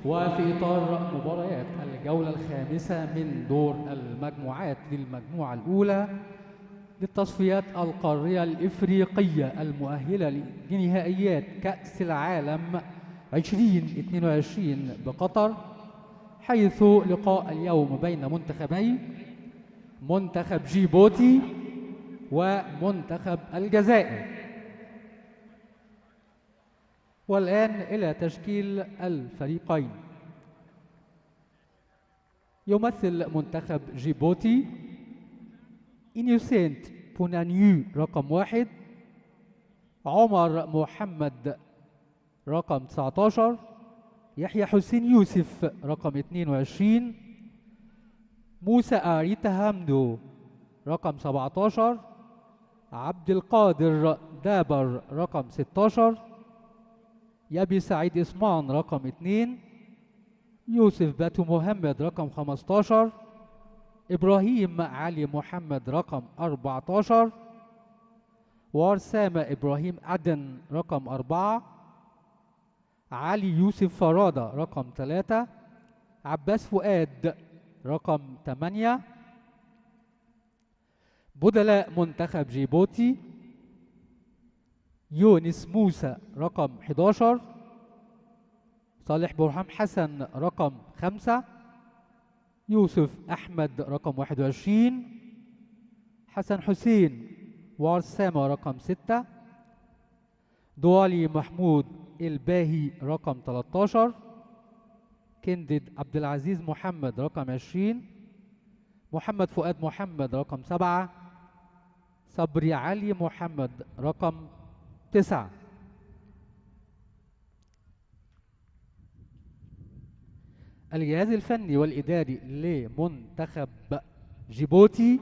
وفي إطار مباريات الجولة الخامسة من دور المجموعات للمجموعة الأولى للتصفيات القارية الإفريقية المؤهلة لنهائيات كأس العالم 2022 بقطر، حيث لقاء اليوم بين منتخبي منتخب جيبوتي ومنتخب الجزائر. والآن إلى تشكيل الفريقين. يمثل منتخب جيبوتي إنيوسنت بونانيو رقم 1، عمر محمد رقم 19، يحيى حسين يوسف رقم 22، موسى آريتا هامدو رقم 17، عبد القادر دابر رقم 16، يبي سعيد إسمان رقم 2، يوسف باتو محمد رقم 15، إبراهيم علي محمد رقم 14، وارسامة إبراهيم عدن رقم 4، علي يوسف فرادة رقم 3، عباس فؤاد رقم 8. بدلاء منتخب جيبوتي: يونس موسى رقم 11، صالح برهام حسن رقم 5، يوسف أحمد رقم 21، حسن حسين وارسامة رقم 6، دوالي محمود الباهي رقم 13، كندد عبد العزيز محمد رقم 20، محمد فؤاد محمد رقم 7، صبري علي محمد رقم 9. الجهاز الفني والإداري لمنتخب جيبوتي: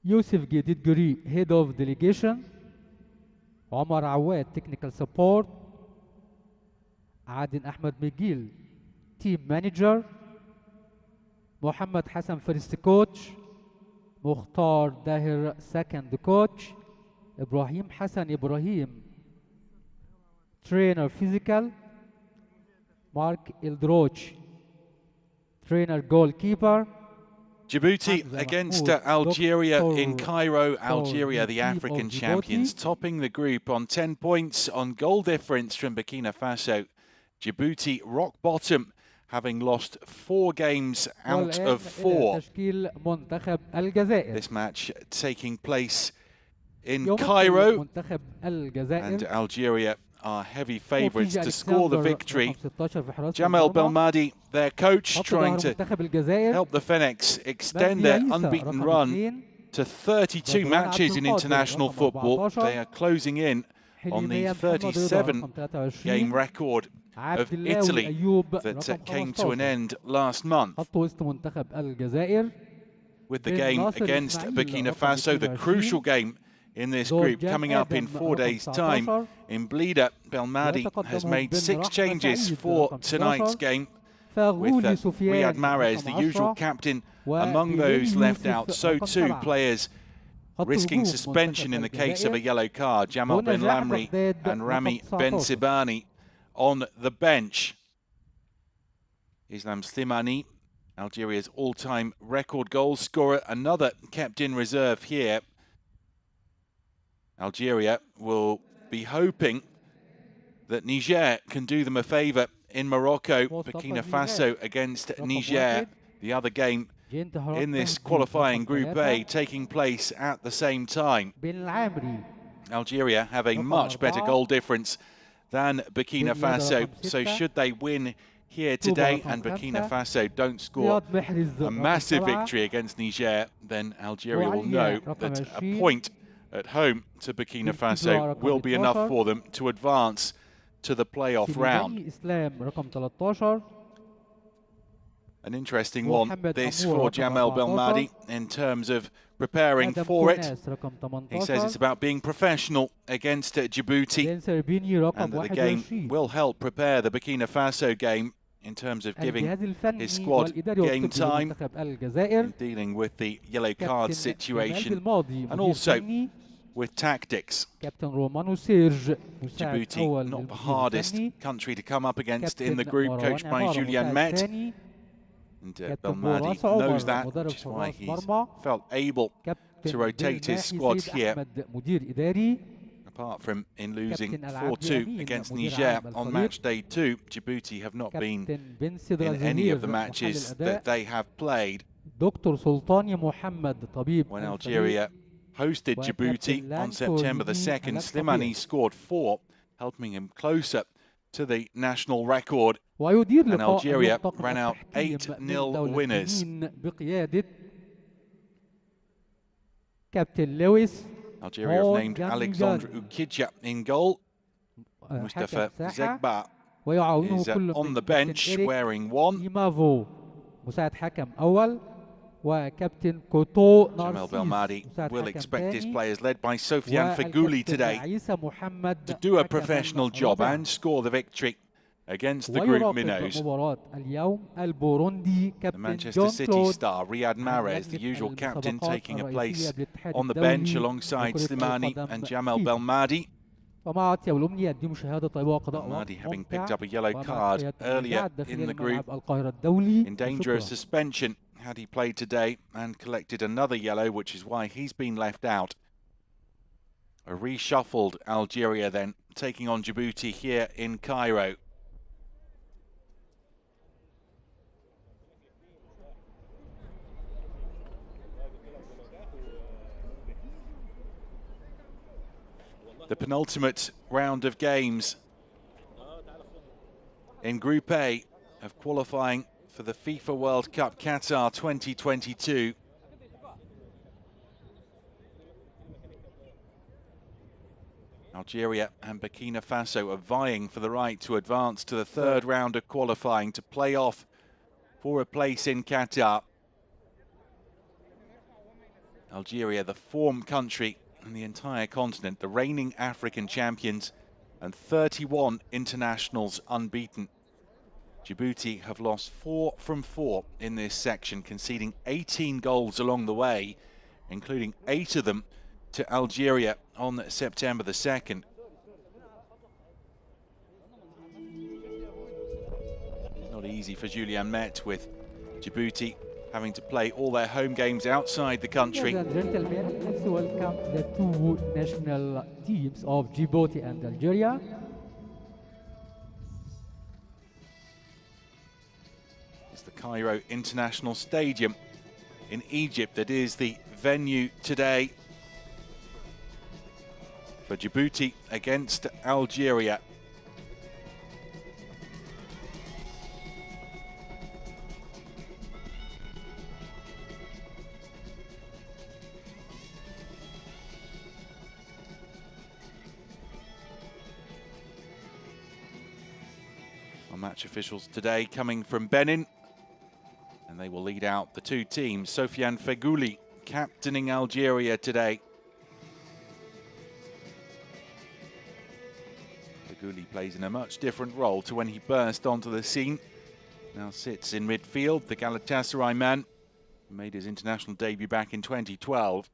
يوسف جديد جري هيد اوف ديليجيشن، عمر عواد تكنيكال سبورت، عادن أحمد ميجيل تيم مانجر، محمد حسن فيرست كوتش، مختار داهر سكند كوتش، إبراهيم حسن إبراهيم ترينر فيزيكال، مارك إلدروتش trainer goalkeeper. Djibouti against Algeria in Cairo. Algeria, the African champions, topping the group on 10 points on goal difference from Burkina Faso. Djibouti rock bottom, having lost 4 games out of 4. This match taking place in Cairo, and Algeria are heavy favourites to score the victory. Jamal Belmadi, their coach, trying to help the Fennecs extend their unbeaten run to 32 matches in international football. They are closing in on the 37-game record of Italy that came to an end last month. With the game against Burkina Faso, the crucial game in this group coming up in 4 days' time. In Blida, Belmadi has made 6 changes for tonight's game, with Riyad Mahrez, the usual captain, among those left out. So too players risking suspension in the case of a yellow card. Jamal Ben Lamri and Rami Ben Sibani on the bench. Islam Slimani, Algeria's all-time record goal scorer, another kept in reserve here. Algeria will be hoping that Niger can do them a favour in Morocco. Burkina Faso against Niger, the other game in this qualifying Group A, taking place at the same time. Algeria have a much better goal difference than Burkina Faso, so should they win here today and Burkina Faso don't score a massive victory against Niger, then Algeria will know that a point at home to Burkina Faso will be enough for them to advance to the playoff round. An interesting one, this for Jamal Belmadi, in terms of preparing for it. He says it's about being professional against Djibouti, and that the game will help prepare the Burkina Faso game in terms of giving his squad game time in dealing with the yellow card situation, and also with tactics. كابتن رومانو سيرج مساعد Djibouti, أول not the للمدير hardest الفني. country to come up against in the كابتن group, مروان coached by عمارة Julian مساعد Met. ثاني. And كابتن Belmadi بوراس عمر knows that, مدرب which is why حراس he's مرمى. felt able to كابتن rotate his بالماحي squad سيد here, أحمد مدير إداري. apart from in losing كابتن ألعاب 4-2 يمين against مدير Niger عام on الفريق. match day 2. Djibouti have not been كابتن بن سدرة in any of زهير the matches محلل that they have played. دكتور سلطاني محمد طبيب When الفريق. Algeria hosted Djibouti on September the 2nd, Slimani scored 4, helping him closer to the national record. ويدير And لقاء Algeria اليوم ran out طاقم التحكيم 8-0 من دولة winners. بنين بقيادة كابتن لويس. Algeria have named Alexandre Ukidja in goal. Mustafa Zegba is on the bench wearing 1. إيمافو مساعد حكم أول وكابتن كوتو Jamal Belmadi مساعد will حكم expect his ثاني. players, led by Sofiane Feghouli today, عيسى محمد to do a حكماً professional job رابع. and score the victory against the group ويراقب minnows. مباراة اليوم البوروندي The كابتن Manchester جون City كلود star Riyad Mahrez, the usual captain, taking a place on the bench alongside Slimani and Jamal Belmadi. ومع أطيب الأمنيات دي مشاهدة طيبة وقضاء وقت Belmadi having ممتع. picked up a yellow ومع card تحية earlier المذيعات in the داخل group, ملعب القاهرة الدولي. in danger of شكراً. suspension had he played today, and collected another yellow, which is why he's been left out. A reshuffled Algeria then, taking on Djibouti here in Cairo. The penultimate round of games in Group A of qualifying for the FIFA World Cup Qatar 2022. Algeria and Burkina Faso are vying for the right to advance to the third round of qualifying to play off for a place in Qatar. Algeria, the form country in the entire continent, the reigning African champions, and 31 internationals unbeaten. Djibouti have lost 4 from 4 in this section, conceding 18 goals along the way, including 8 of them to Algeria on September the 2nd. Not easy for Julian Met, with Djibouti having to play all their home games outside the country. Ladies and gentlemen, let's welcome the two national teams of Djibouti and Algeria. It's the Cairo International Stadium in Egypt that is the venue today for Djibouti against Algeria. Our match officials today coming from Benin, and they will lead out the two teams. Sofiane Feghouli captaining Algeria today. Feghouli plays in a much different role to when he burst onto the scene. Now sits in midfield, the Galatasaray man, who made his international debut back in 2012.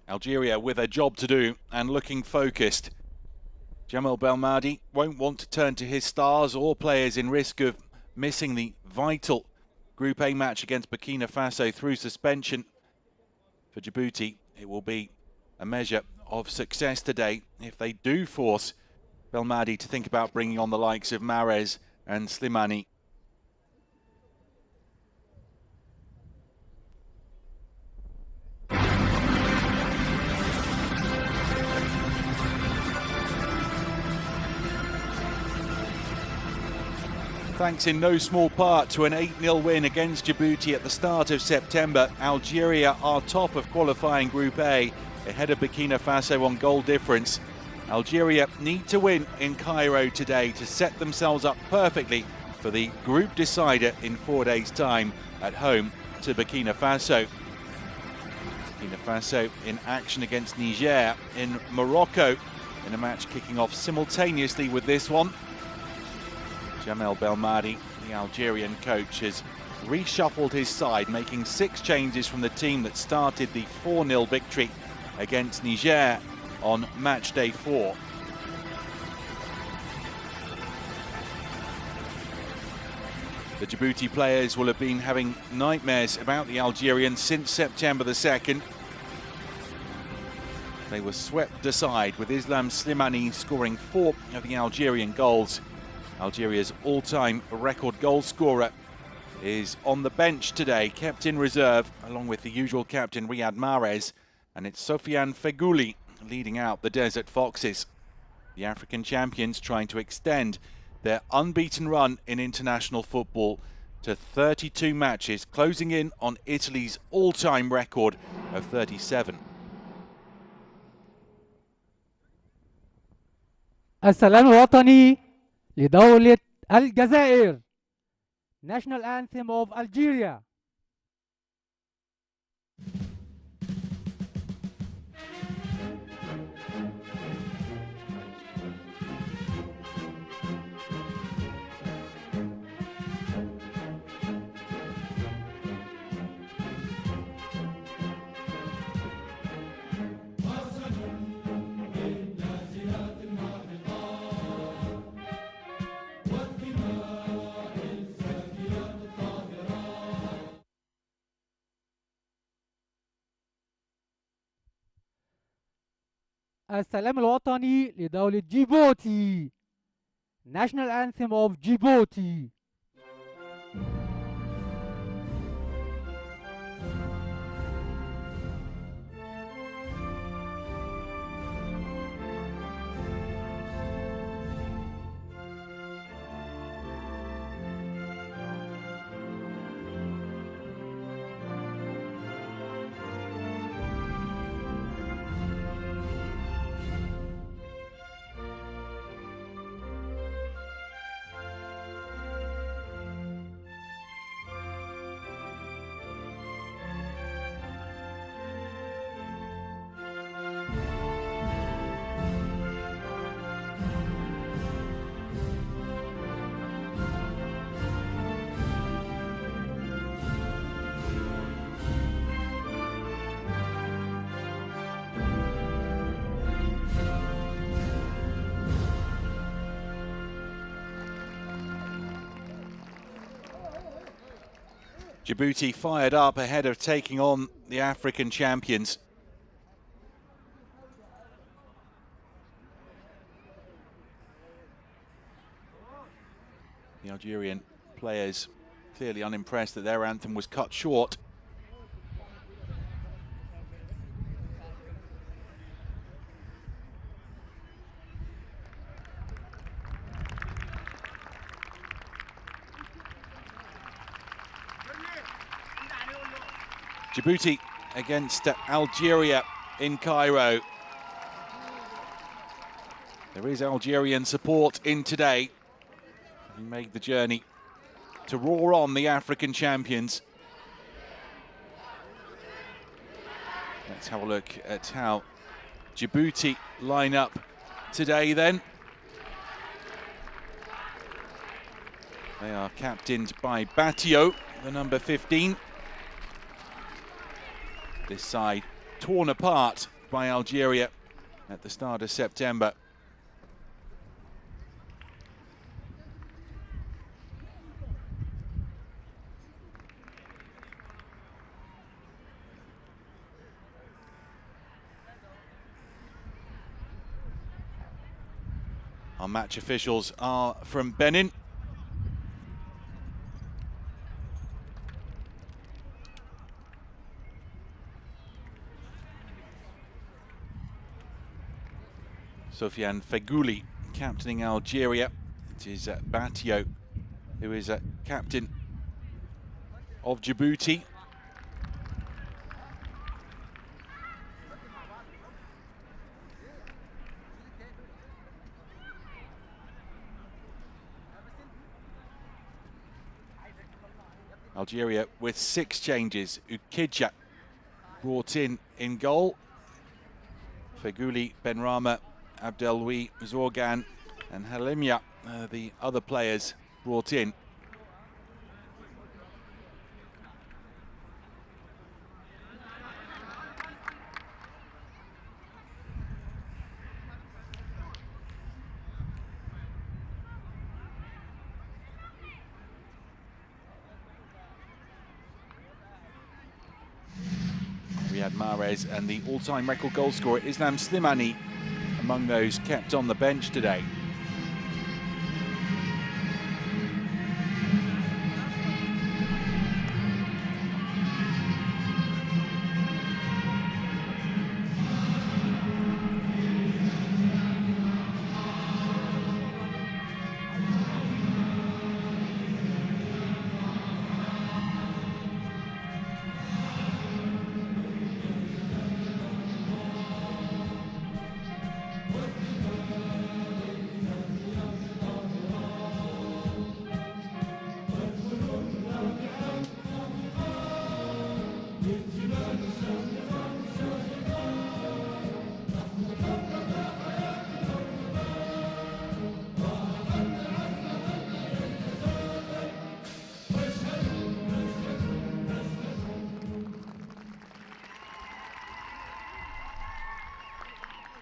Algeria with a job to do and looking focused. Jamal Belmadi won't want to turn to his stars or players in risk of missing the vital Group A match against Burkina Faso through suspension. For Djibouti, it will be a measure of success today if they do force Belmadi to think about bringing on the likes of Mahrez and Slimani. Thanks in no small part to an 8-0 win against Djibouti at the start of September, Algeria are top of qualifying Group A, ahead of Burkina Faso on goal difference. Algeria need to win in Cairo today to set themselves up perfectly for the group decider in 4 days' time at home to Burkina Faso. Burkina Faso in action against Niger in Morocco in a match kicking off simultaneously with this one. Jamel Belmadi, the Algerian coach, has reshuffled his side, making 6 changes from the team that started the 4-0 victory against Niger on match day 4. The Djibouti players will have been having nightmares about the Algerians since September the 2nd. They were swept aside, with Islam Slimani scoring 4 of the Algerian goals. Algeria's all-time record goal scorer is on the bench today, kept in reserve, along with the usual captain Riyad Mahrez, and it's Sofiane Feghouli leading out the Desert Foxes. The African champions trying to extend their unbeaten run in international football to 32 matches, closing in on Italy's all-time record of 37. السلام الوطني لدولة الجزائر. National Anthem of Algeria. السلام الوطني لدولة جيبوتي. National Anthem of Djibouti. Djibouti fired up ahead of taking on the African champions. The Algerian players clearly unimpressed that their anthem was cut short. Djibouti against Algeria in Cairo. There is Algerian support in today, having made the journey to roar on the African champions. Let's have a look at how Djibouti line up today then. They are captained by Batio, the number 15. This side torn apart by Algeria at the start of September. Our match officials are from Benin. Sofiane Feghouli captaining Algeria. It is Batio who is captain of Djibouti. Algeria with 6 changes. Ukidja brought in goal. Feghouli, Benrahma, Abdelwi, Zorgan and Halimia, the other players brought in. Riyad Mahrez and the all-time record goal scorer Islam Slimani among those kept on the bench today.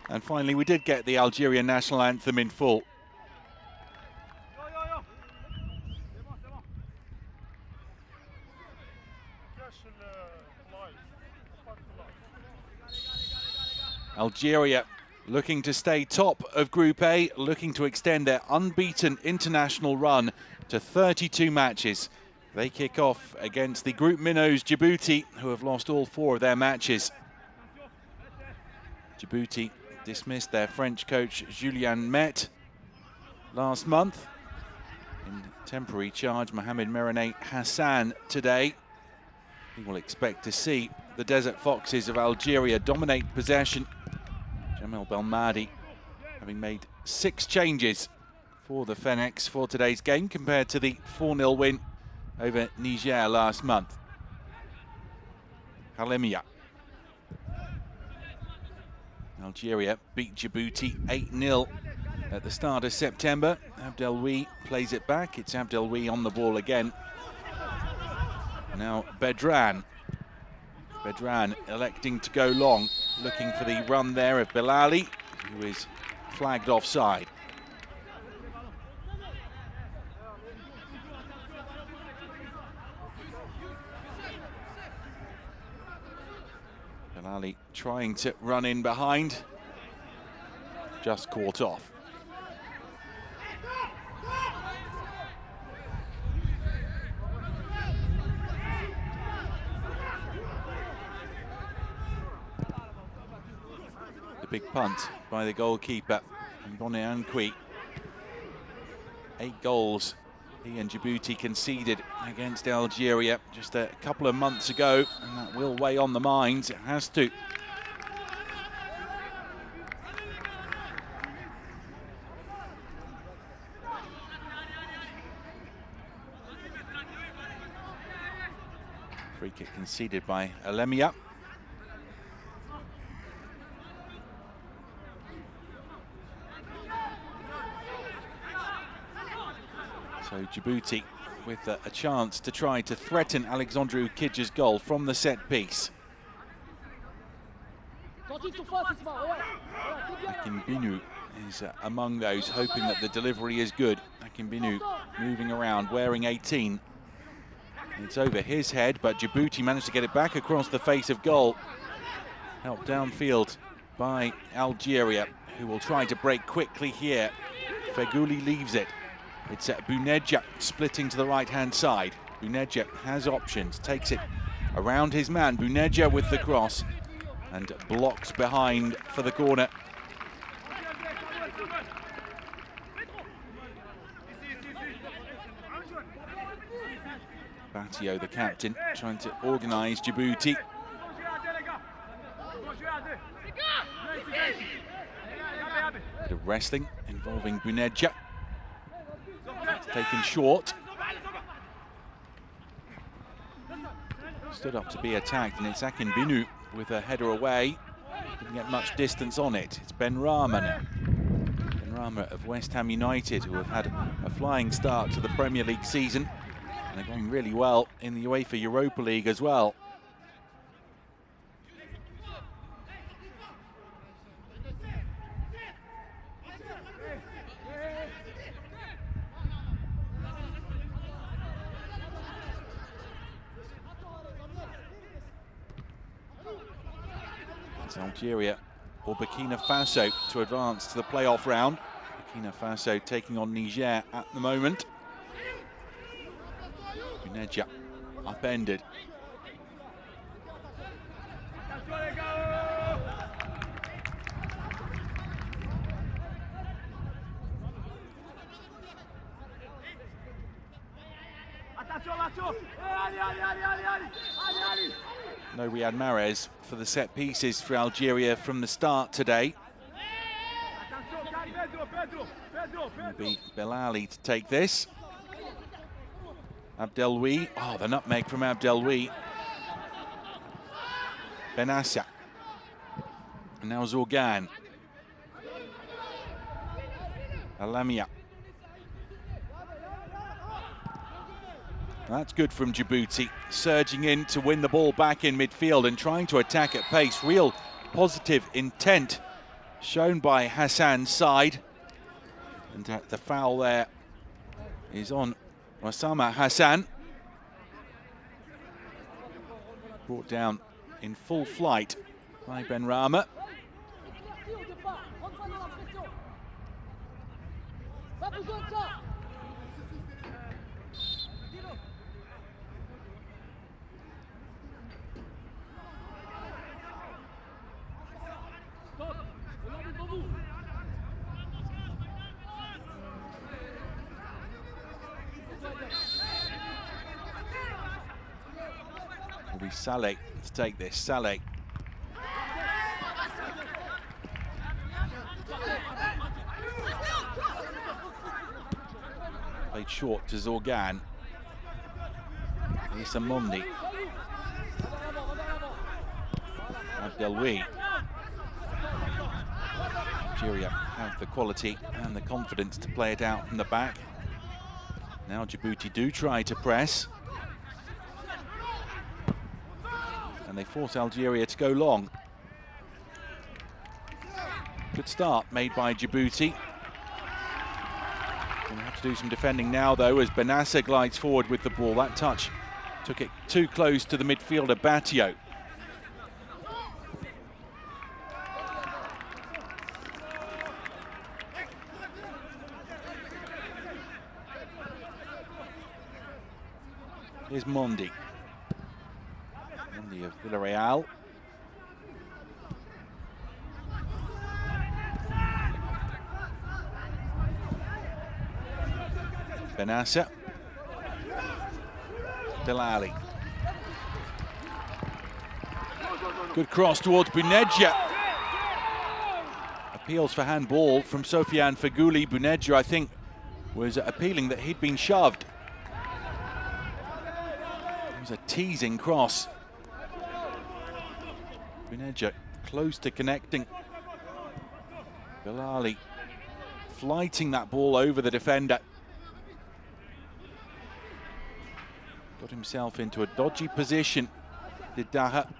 And finally, we did get the Algerian national anthem in full. Algeria looking to stay top of Group A, looking to extend their unbeaten international run to 32 matches. They kick off against the group minnows Djibouti, who have lost all 4 of their matches. Djibouti dismissed their French coach Julien Met last month. In temporary charge, Mohamed Merane Hassan today. We will expect to see the Desert Foxes of Algeria dominate possession. Jamel Belmadi having made 6 changes for the Fennecs for today's game compared to the 4-0 win over Niger last month. Halemia. Algeria beat Djibouti 8-0 at the start of September. Abdelwi plays it back. It's Abdelwi on the ball again. Now Bedran. Bedran electing to go long, looking for the run there of Belali, who is flagged offside. Belali trying to run in behind, just caught off. The big punt by the goalkeeper, Boneankwi. 8 goals he and Djibouti conceded against Algeria just a couple of months ago, and that will weigh on the minds. It has to. Free kick conceded by Alemia. So Djibouti with a chance to try to threaten Alexandre Ukidja's goal from the set piece. Akimbinu is among those hoping that the delivery is good. Akimbinu moving around, wearing 18. It's over his head, but Djibouti managed to get it back across the face of goal. Helped downfield by Algeria, who will try to break quickly here. Feghouli leaves it. It's Bounedjah splitting to the right-hand side. Bounedjah has options, takes it around his man. Bounedjah with the cross and blocks behind for the corner. Batio, the captain, trying to organise Djibouti. Bit of wrestling involving Bounedjah. Taken short. Stood up to be attacked, and it's Akimbinu with a header away. Didn't get much distance on it. It's Benrahma now. Benrahma of West Ham United, who have had a flying start to the Premier League season. And they're going really well in the UEFA Europa League as well. It's Algeria or Burkina Faso to advance to the playoff round. Burkina Faso taking on Niger at the moment. Buneja upended. No Riyad Mahrez for the set pieces for Algeria from the start today. It'll be Belali to take this. Abdelwi, oh, the nutmeg from Abdelwi. Benassa. And now Zorgan. Alamia. That's good from Djibouti, surging in to win the ball back in midfield and trying to attack at pace. Real positive intent shown by Hassan's side. And the foul there is on Osama Hassan. Brought down in full flight by Benrahma. Will be Saleh to take this. Saleh. Played short to Zorgan. Here's Amondi. Abdelwi. Algeria have the quality and the confidence to play it out from the back. Now Djibouti do try to press. And they force Algeria to go long. Good start made by Djibouti. Gonna have to do some defending now though as Benassa glides forward with the ball. That touch took it too close to the midfielder Batio. Here's Mondi. Mondi of Villarreal. Benassa. Belali. Good cross towards Buneja. Appeals for handball from Sofiane Feghouli. Buneja, I think, was appealing that he'd been shoved. It was a teasing cross. Buneja close to connecting. Belali flighting that ball over the defender. Got himself into a dodgy position, did Daha.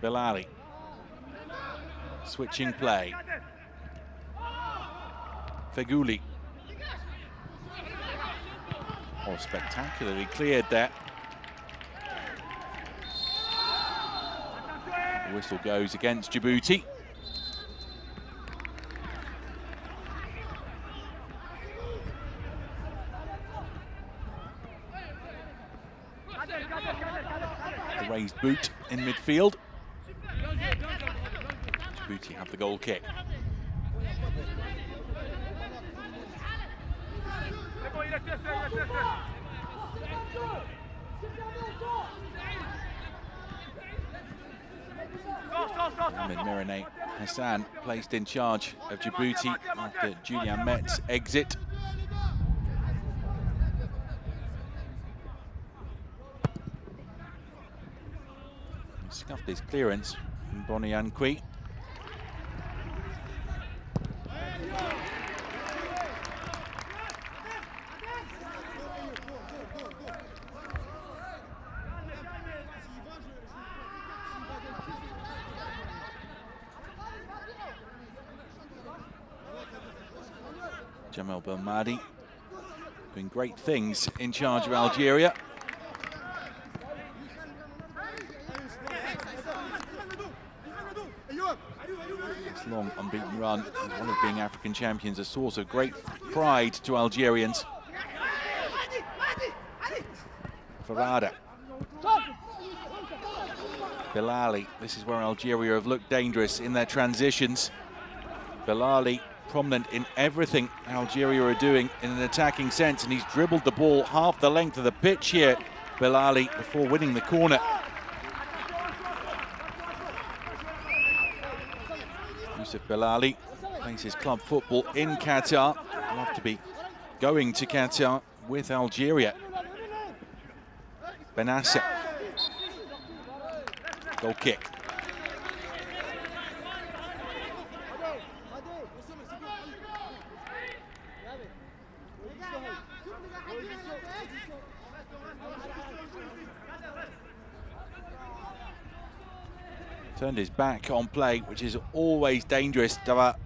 Belali. Switching play. Feghouli. Oh, spectacularly cleared there. The whistle goes against Djibouti. The raised boot in midfield. Djibouti have the goal kick. Ahmed Merene Hassan placed in charge of Djibouti after Julian Met's exit. Scuffed his clearance. Boniankwi. Jamal Belmadi doing great things in charge of Algeria. This long unbeaten run, as well as being African champions, a source of great pride to Algerians. Farada. Bilali. This is where Algeria have looked dangerous in their transitions. Bilali prominent in everything Algeria are doing in an attacking sense, and he's dribbled the ball half the length of the pitch here, Bilali, before winning the corner. Yusuf Bilali plays his club football in Qatar. He'll have to be going to Qatar with Algeria. Benasser. Goal kick. Turned his back on play, which is always dangerous. Dava.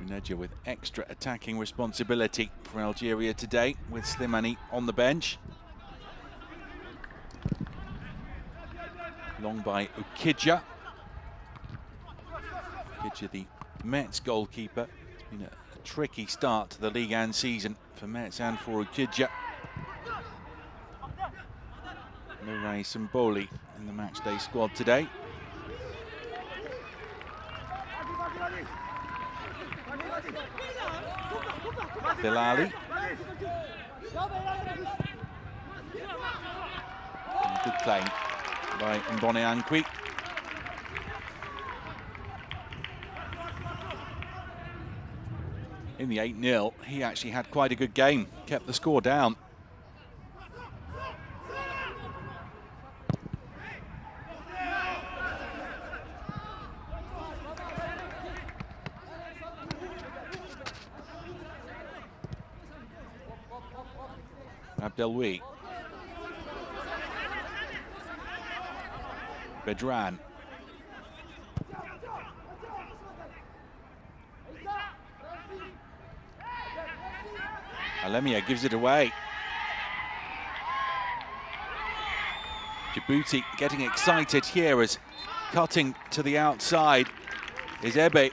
Uneja with extra attacking responsibility for Algeria today, with Slimani on the bench. Long by Ukidja. Ukidja, the Mets goalkeeper. It's been a tricky start to the league and season for Mets and for Ukidja. Mireille Simboli in the matchday squad today. Bilali. Good claim by Mboniankwi. In the 8-0, he actually had quite a good game, kept the score down. Abdelwi. Bedran. Alemia gives it away. Djibouti getting excited here as cutting to the outside is Ebe.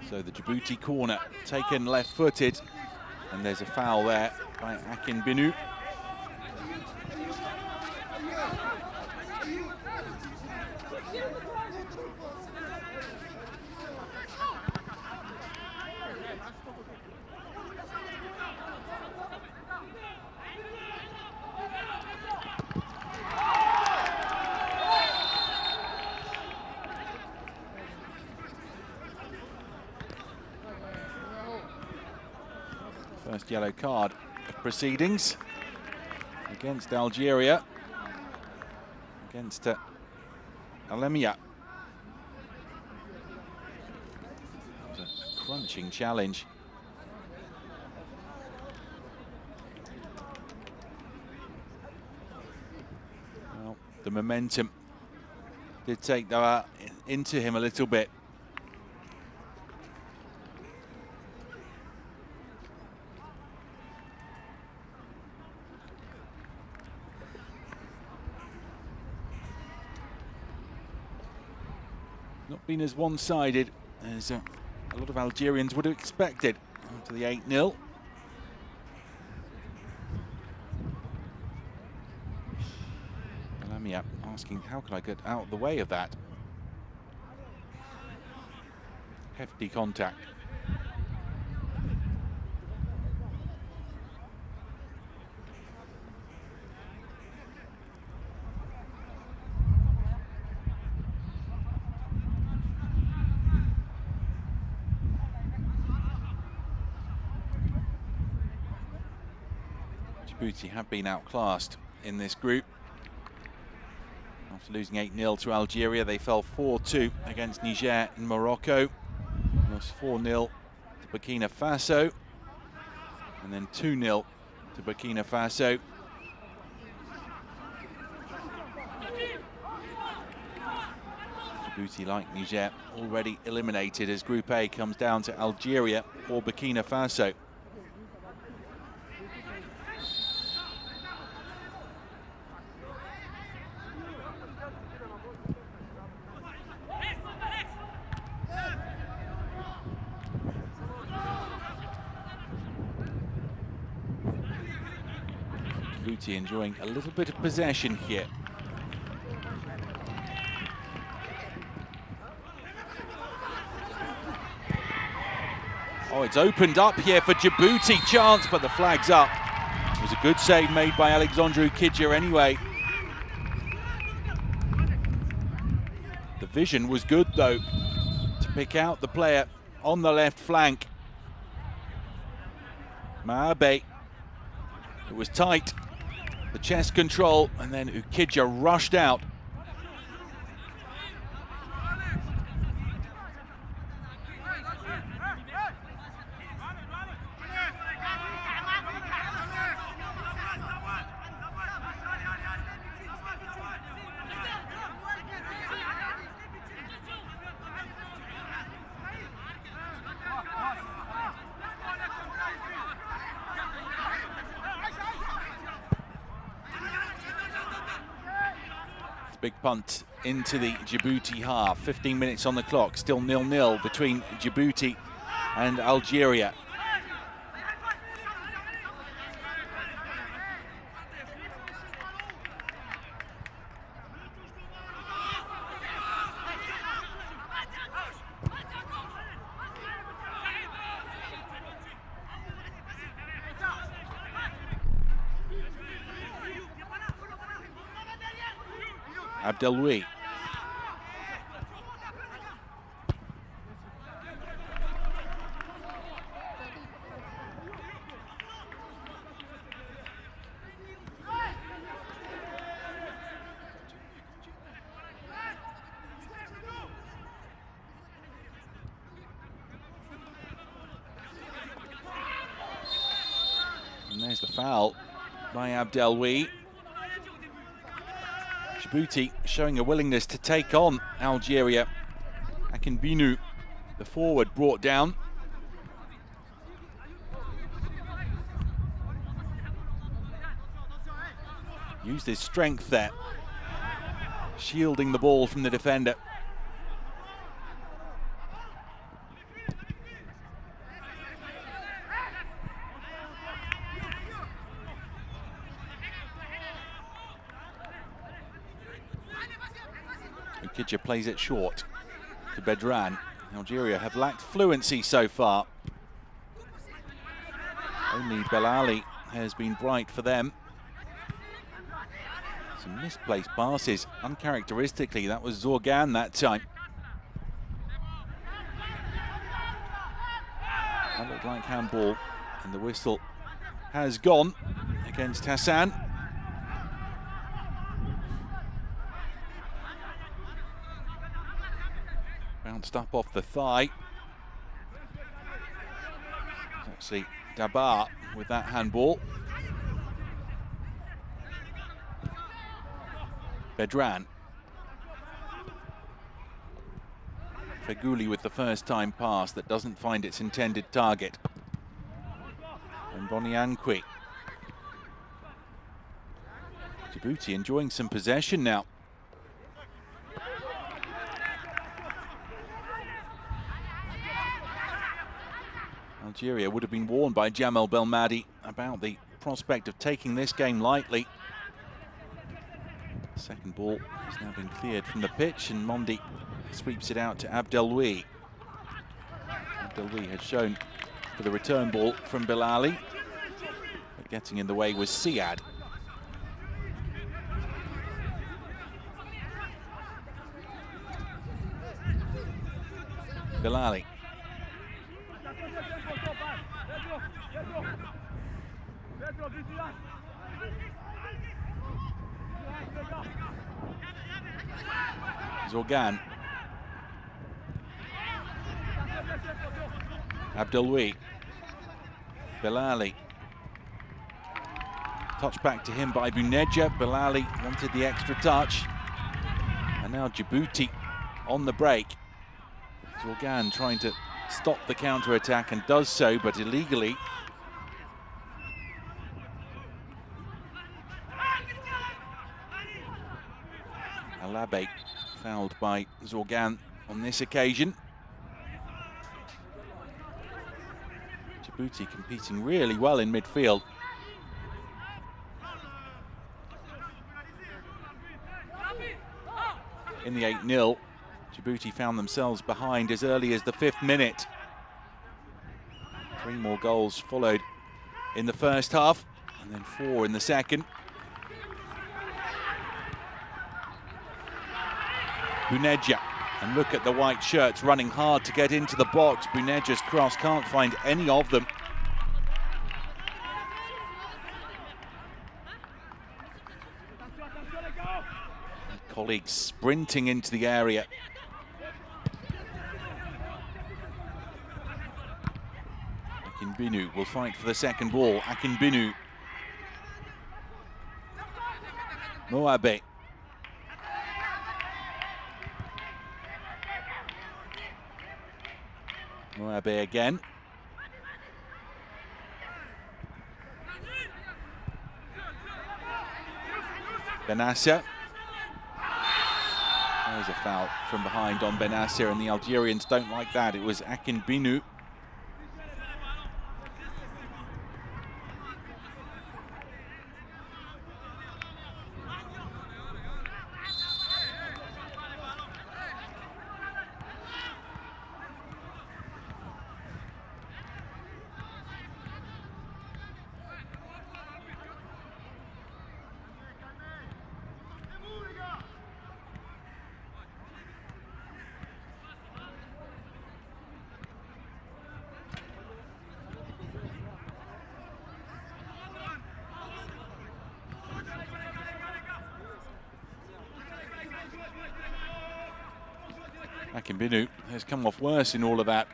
So the Djibouti corner taken left-footed, and there's a foul there by Akin Binu. First yellow card of proceedings against Algeria, against Alemia. It was a crunching challenge. Well, the momentum did take that into him a little bit. Not been as one-sided as a lot of Algerians would have expected after the 8-0. Lamia asking, how can I get out of the way of that? Hefty contact. Djibouti have been outclassed in this group. After losing 8-0 to Algeria, they fell 4-2 against Niger in Morocco. Lost 4-0 to Burkina Faso, and then 2-0 to Burkina Faso. Djibouti, like Niger, already eliminated as Group A comes down to Algeria or Burkina Faso. Djibouti enjoying a little bit of possession here. Oh, it's opened up here for Djibouti. Chance, but the flag's up. It was a good save made by Alexandru Kidja anyway. The vision was good, though, to pick out the player on the left flank. Maabe. It was tight. The chest control, and then Ukidja rushed out. Big punt into the Djibouti half. 15 minutes on the clock, still 0-0 between Djibouti and Algeria. Abdelwi. And there's the foul by Abdelwi. Djibouti showing a willingness to take on Algeria. Akinbinu, the forward, brought down. Used his strength there, shielding the ball from the defender. Ukidja plays it short to Bedran. Algeria have lacked fluency so far. Only Belali has been bright for them. Some misplaced passes, uncharacteristically. That was Zorgan that time. That looked like handball, and the whistle has gone against Hassan. Bounced up off the thigh. Let's see, Dabar with that handball. Bedran. Feghouli with the first time pass that doesn't find its intended target. And Boniankwi. Djibouti enjoying some possession now. Algeria would have been warned by Jamel Belmadi about the prospect of taking this game lightly. Second ball has now been cleared from the pitch, and Mondi sweeps it out to Abdeloui. Abdeloui had shown for the return ball from Bilali, but getting in the way was Siad. Bilali. Zorgan. Abdeloui. Bilali. Touch back to him by Buneja. Bilali wanted the extra touch. And now Djibouti on the break. Zorgan trying to stop the counter-attack and does so, but illegally. Alabe fouled by Zorgan on this occasion. Djibouti competing really well in midfield. In the 8-0, Djibouti found themselves behind as early as the 5th minute. 3 more goals followed in the first half, and then 4 in the second. Buneja, and look at the white shirts running hard to get into the box. Buneja's cross, can't find any of them. Colleagues sprinting into the area. Akinbinu will fight for the second ball. Akinbinu. Moabe. Moabe again. Benasser. There's a foul from behind on Benasser, and the Algerians don't like that. It was Akinbinu. Akinbinu has come off worse in all of that.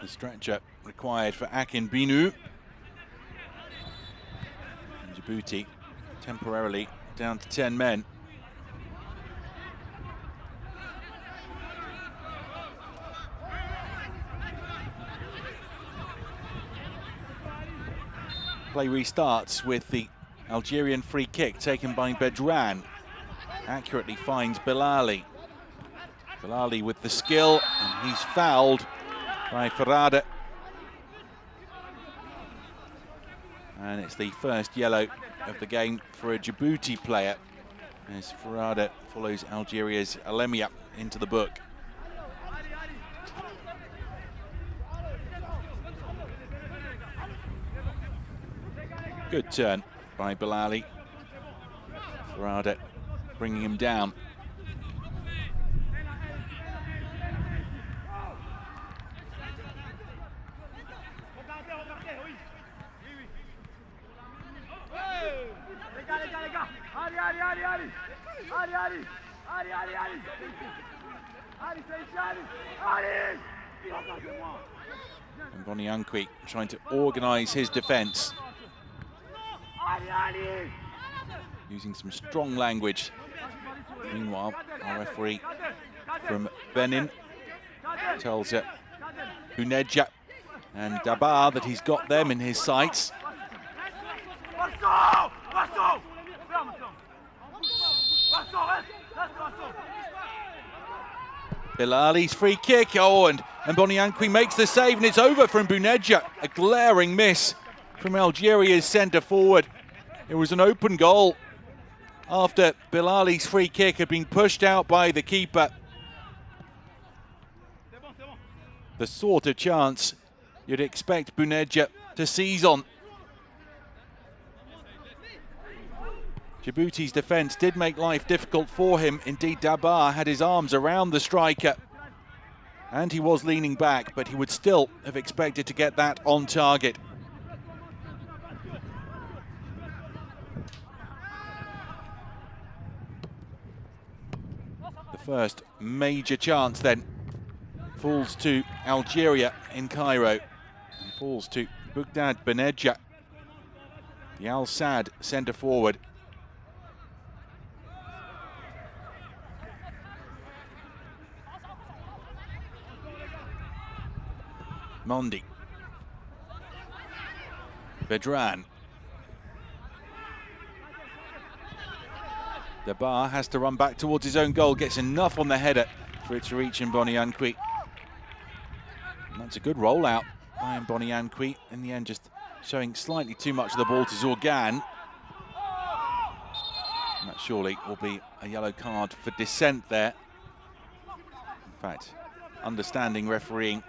The stretcher required for Akinbinu. And Djibouti temporarily down to 10 men. Play restarts with the Algerian free kick taken by Bedran. Accurately finds Bilali. Bilali with the skill, and he's fouled by Verde. And it's the first yellow of the game for a Djibouti player, as Verde follows Algeria's Alemia into the book. Good turn by Bilali. Verde bringing him down. And Boniankwi trying to organise his defence. Using some strong language. Meanwhile, our referee from Benin tells Buneja And Dabar, that he's got them in his sights. Bilali's free kick, and Boniankwi makes the save, and it's over from Buneja. A glaring miss from Algeria's centre forward. It was an open goal after Bilali's free kick had been pushed out by the keeper. The sort of chance you'd expect Buneja to seize on. Djibouti's defence did make life difficult for him. Indeed, Dabar had his arms around the striker and he was leaning back, but he would still have expected to get that on target. The first major chance then falls to Algeria in Cairo and falls to Bugdad Buneja, the Al Sadd centre forward. Mondi. Bedran. Dabar has to run back towards his own goal, gets enough on the header for it to reach Boniankwi. That's a good rollout by Boniankwi. In the end, just showing slightly too much of the ball to Zorgan. And that surely will be a yellow card for dissent there. In fact, understanding refereeing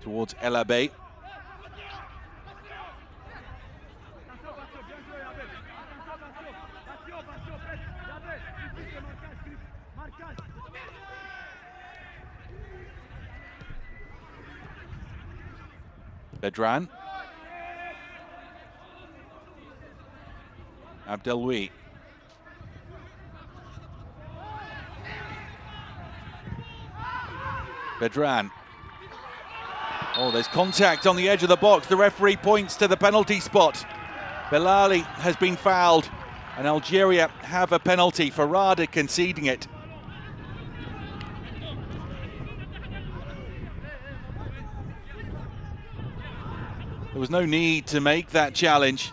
towards El Abe. Bedran. Abdelwi. Bedran. Oh, there's contact on the edge of the box. The referee points to the penalty spot. Belali has been fouled, and Algeria have a penalty for Verde conceding it. There was no need to make that challenge.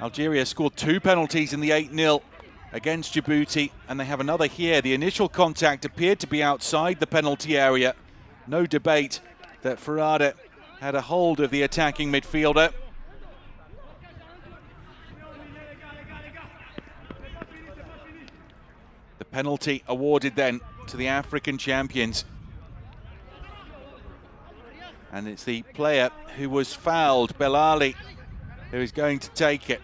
Algeria scored 2 penalties in the 8-0 against Djibouti, and they have another here. The initial contact appeared to be outside the penalty area. No debate that Verde had a hold of the attacking midfielder. The penalty awarded then to the African champions. And it's the player who was fouled, Belali, who is going to take it.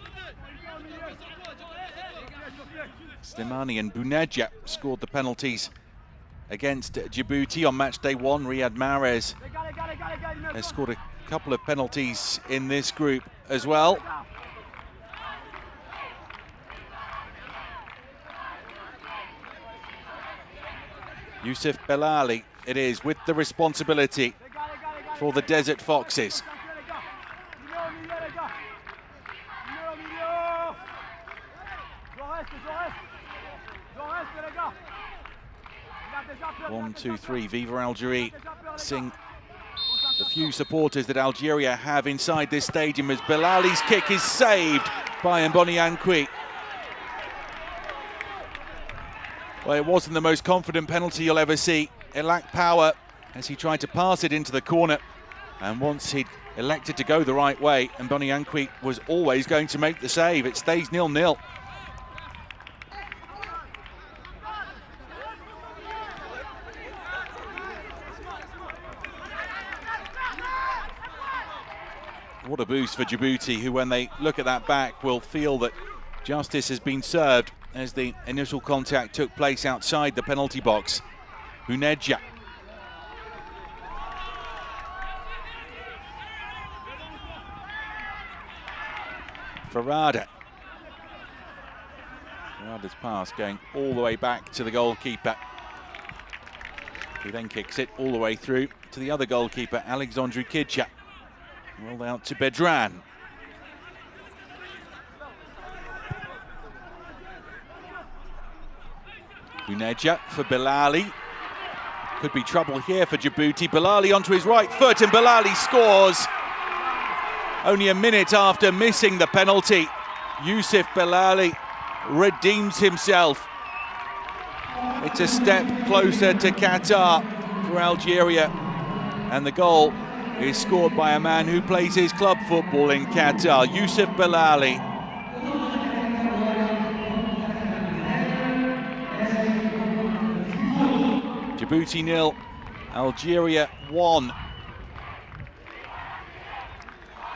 Slimani and Buneja scored the penalties against Djibouti on match day 1. Riyad Mahrez has scored a couple of penalties in this group as well. Youssef Belali it is, with the responsibility for the Desert Foxes. One, two, three, Viva Algeria. Sing the few supporters that Algeria have inside this stadium as Belali's kick is saved by Boniankwi. Well, it wasn't the most confident penalty you'll ever see. It lacked power as he tried to pass it into the corner. And once he'd elected to go the right way, and Boniankwi was always going to make the save. It stays 0-0. What a boost for Djibouti, who when they look at that back will feel that justice has been served as the initial contact took place outside the penalty box. Buneja. Verde. Verde's pass going all the way back to the goalkeeper, who then kicks it all the way through to the other goalkeeper, Alexandru Kidja. Rolled out to Bedran. Buneja for Belali. Could be trouble here for Djibouti. Belali onto his right foot, and Belali scores. Only a minute after missing the penalty, Youssouf Belali redeems himself. It's a step closer to Qatar for Algeria, and the goal is scored by a man who plays his club football in Qatar, Youssouf Belali. Djibouti 0, Algeria 1.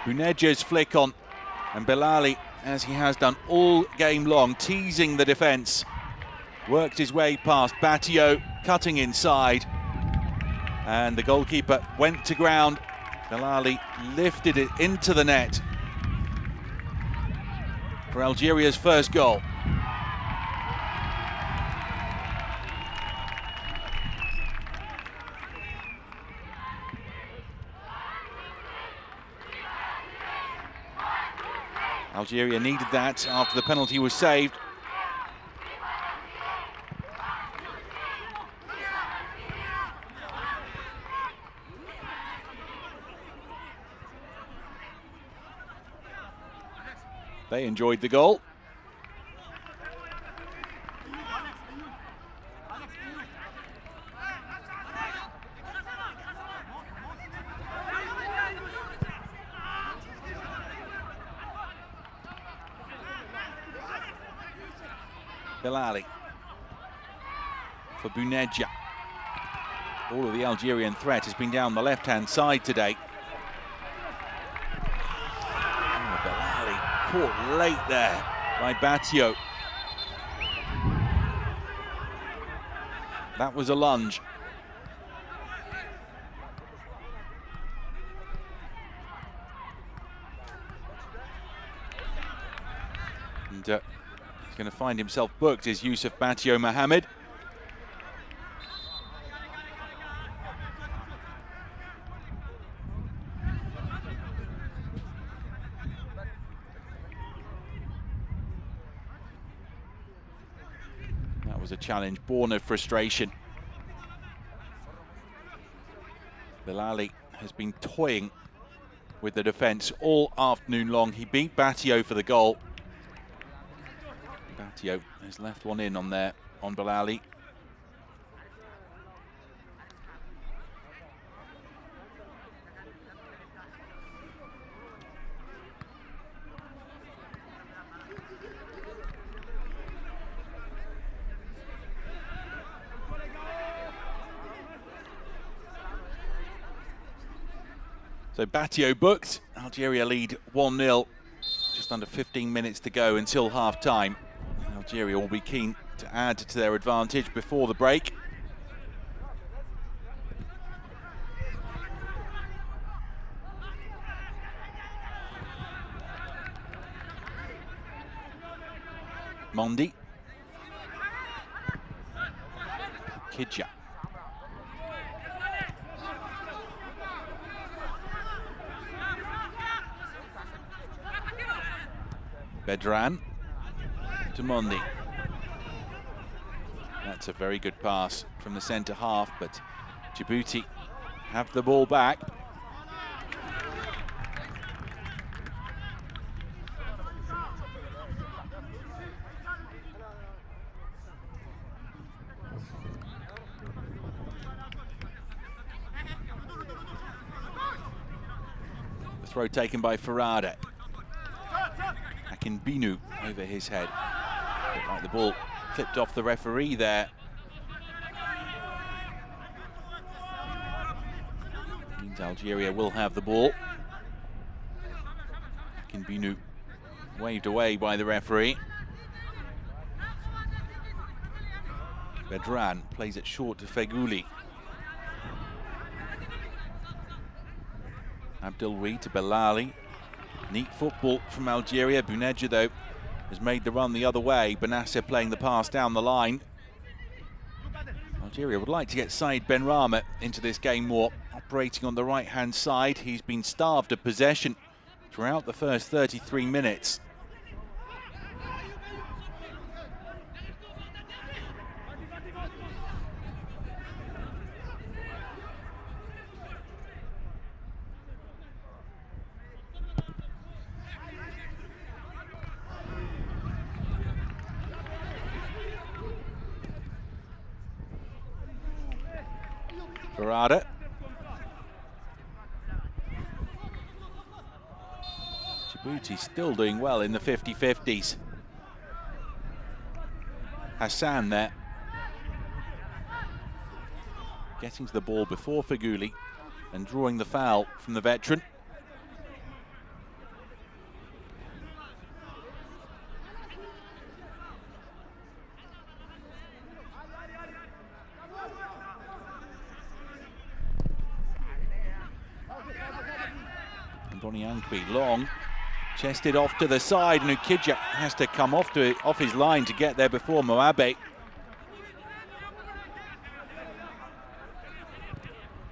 Bounedja's flick on, and Belali, as he has done all game long, teasing the defence, worked his way past Batio, cutting inside, and the goalkeeper went to ground. Belali lifted it into the net for Algeria's first goal. Algeria needed that after the penalty was saved. They enjoyed the goal. Belali for Bounedja. All of the Algerian threat has been down the left-hand side today. Oh, Belali caught late there by Batio. That was a lunge. And he's going to find himself booked, is Youssouf Batio Mohamed. That was a challenge born of frustration. Belali has been toying with the defence all afternoon long. He beat Batio for the goal. Batio has left one in on there on Belali. So Batio booked. Algeria lead 1-0. Just under 15 minutes to go until half-time. Algeria will be keen to add to their advantage before the break. Mondi. Kidja. Bedran to Mondi. That's a very good pass from the centre half, but Djibouti have the ball back. The throw taken by Verde. Binu over his head. Looked like the ball clipped off the referee there. Means Algeria will have the ball. Binu waved away by the referee. Bedran plays it short to Feghouli. Abdelri to Belali. Neat football from Algeria. Bounedja, though, has made the run the other way. Benasser playing the pass down the line. Algeria would like to get Said Benrahma into this game more. Operating on the right-hand side, he's been starved of possession throughout the first 33 minutes. Verde. Djibouti still doing well in the 50-50s. Hassan there. Getting to the ball before Feghouli and drawing the foul from the veteran. Boniankwi long, chested off to the side, and Ukidja has to come off his line to get there before Moabe.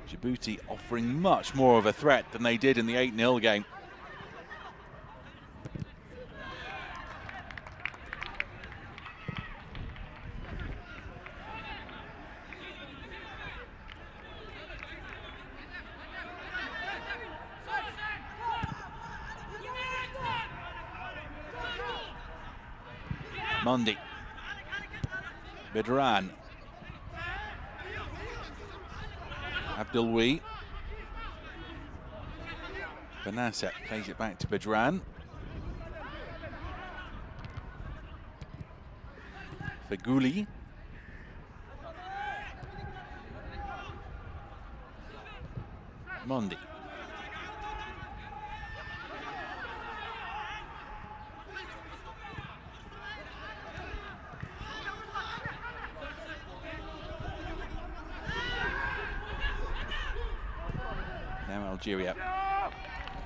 Djibouti offering much more of a threat than they did in the 8-0 game. Mundi, Bedran, Abdelwi, Benassa plays it back to Bedran. Feghouli. Mundi. Algeria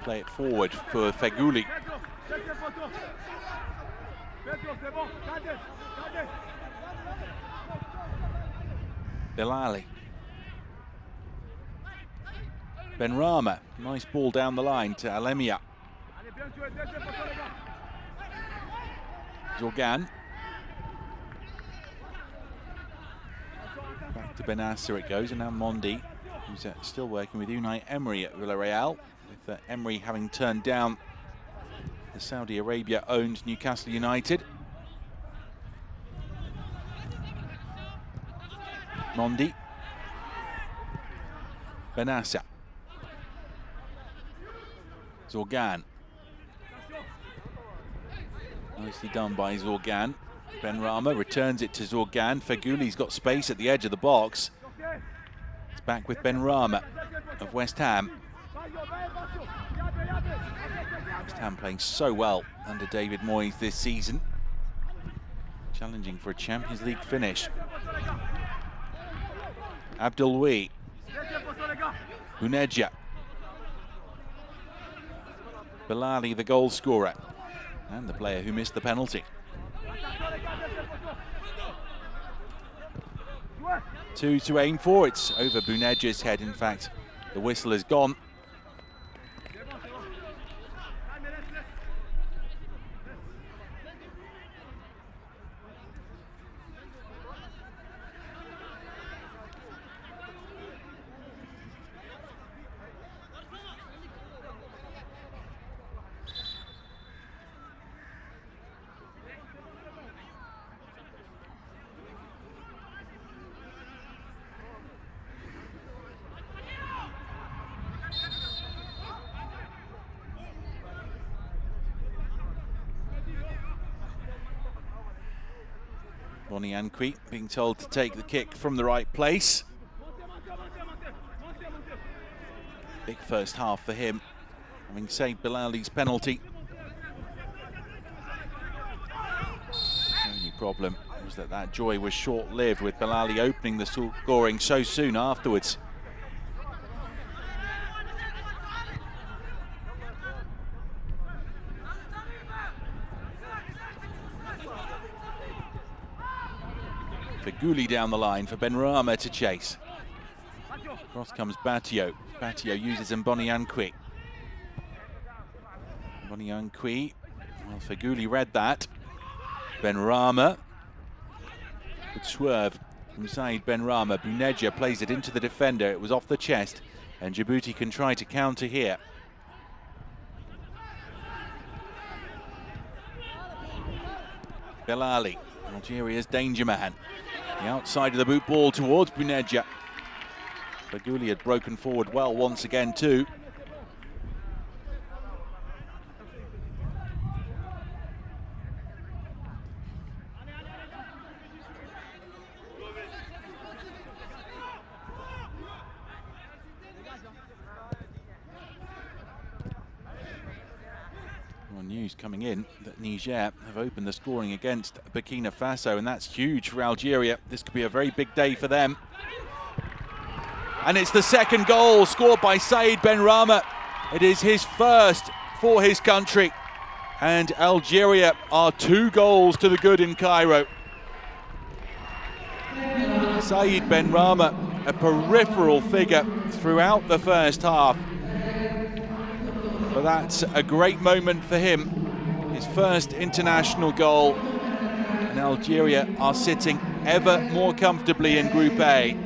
play it forward for Feghouli. Belali. Benrahma, nice ball down the line to Alemia. Zorgan. Back to Benassa it goes, and now Mondi, who's still working with Unai Emery at Villarreal, with Emery having turned down the Saudi Arabia-owned Newcastle United. Mondi. Benassa. Zorgan. Nicely done by Zorgan. Benrahma returns it to Zorgan. Feghouli's got space at the edge of the box. It's back with Benrahma of West Ham. West Ham playing so well under David Moyes this season. Challenging for a Champions League finish. Abdelwi. Buneja. Belali, the goal scorer, and the player who missed the penalty. 2 to aim for. It's over Buneja's head, in fact. The whistle is gone. Boniankwi being told to take the kick from the right place. Big first half for him, having saved Belali's penalty. The only problem was that joy was short-lived, with Belali opening the scoring so soon afterwards. Feghouli down the line for Benrahma to chase. Cross comes Batio. Batio uses Boniankwi. Boniankwi, well, Feghouli read that. Benrahma. Good swerve from Saïd Benrahma. Buneja plays it into the defender. It was off the chest, and Djibouti can try to counter here. Belali, Algeria's danger man. The outside of the boot ball towards Buneja. Feghouli had broken forward well once again too. News coming in that Niger have opened the scoring against Burkina Faso, and that's huge for Algeria. This could be a very big day for them. And it's the second goal scored by Saïd Benrahma. It is his first for his country, and Algeria are 2 goals to the good in Cairo. Saïd Benrahma, a peripheral figure throughout the first half. But that's a great moment for him. His first international goal. And Algeria are sitting ever more comfortably in Group A.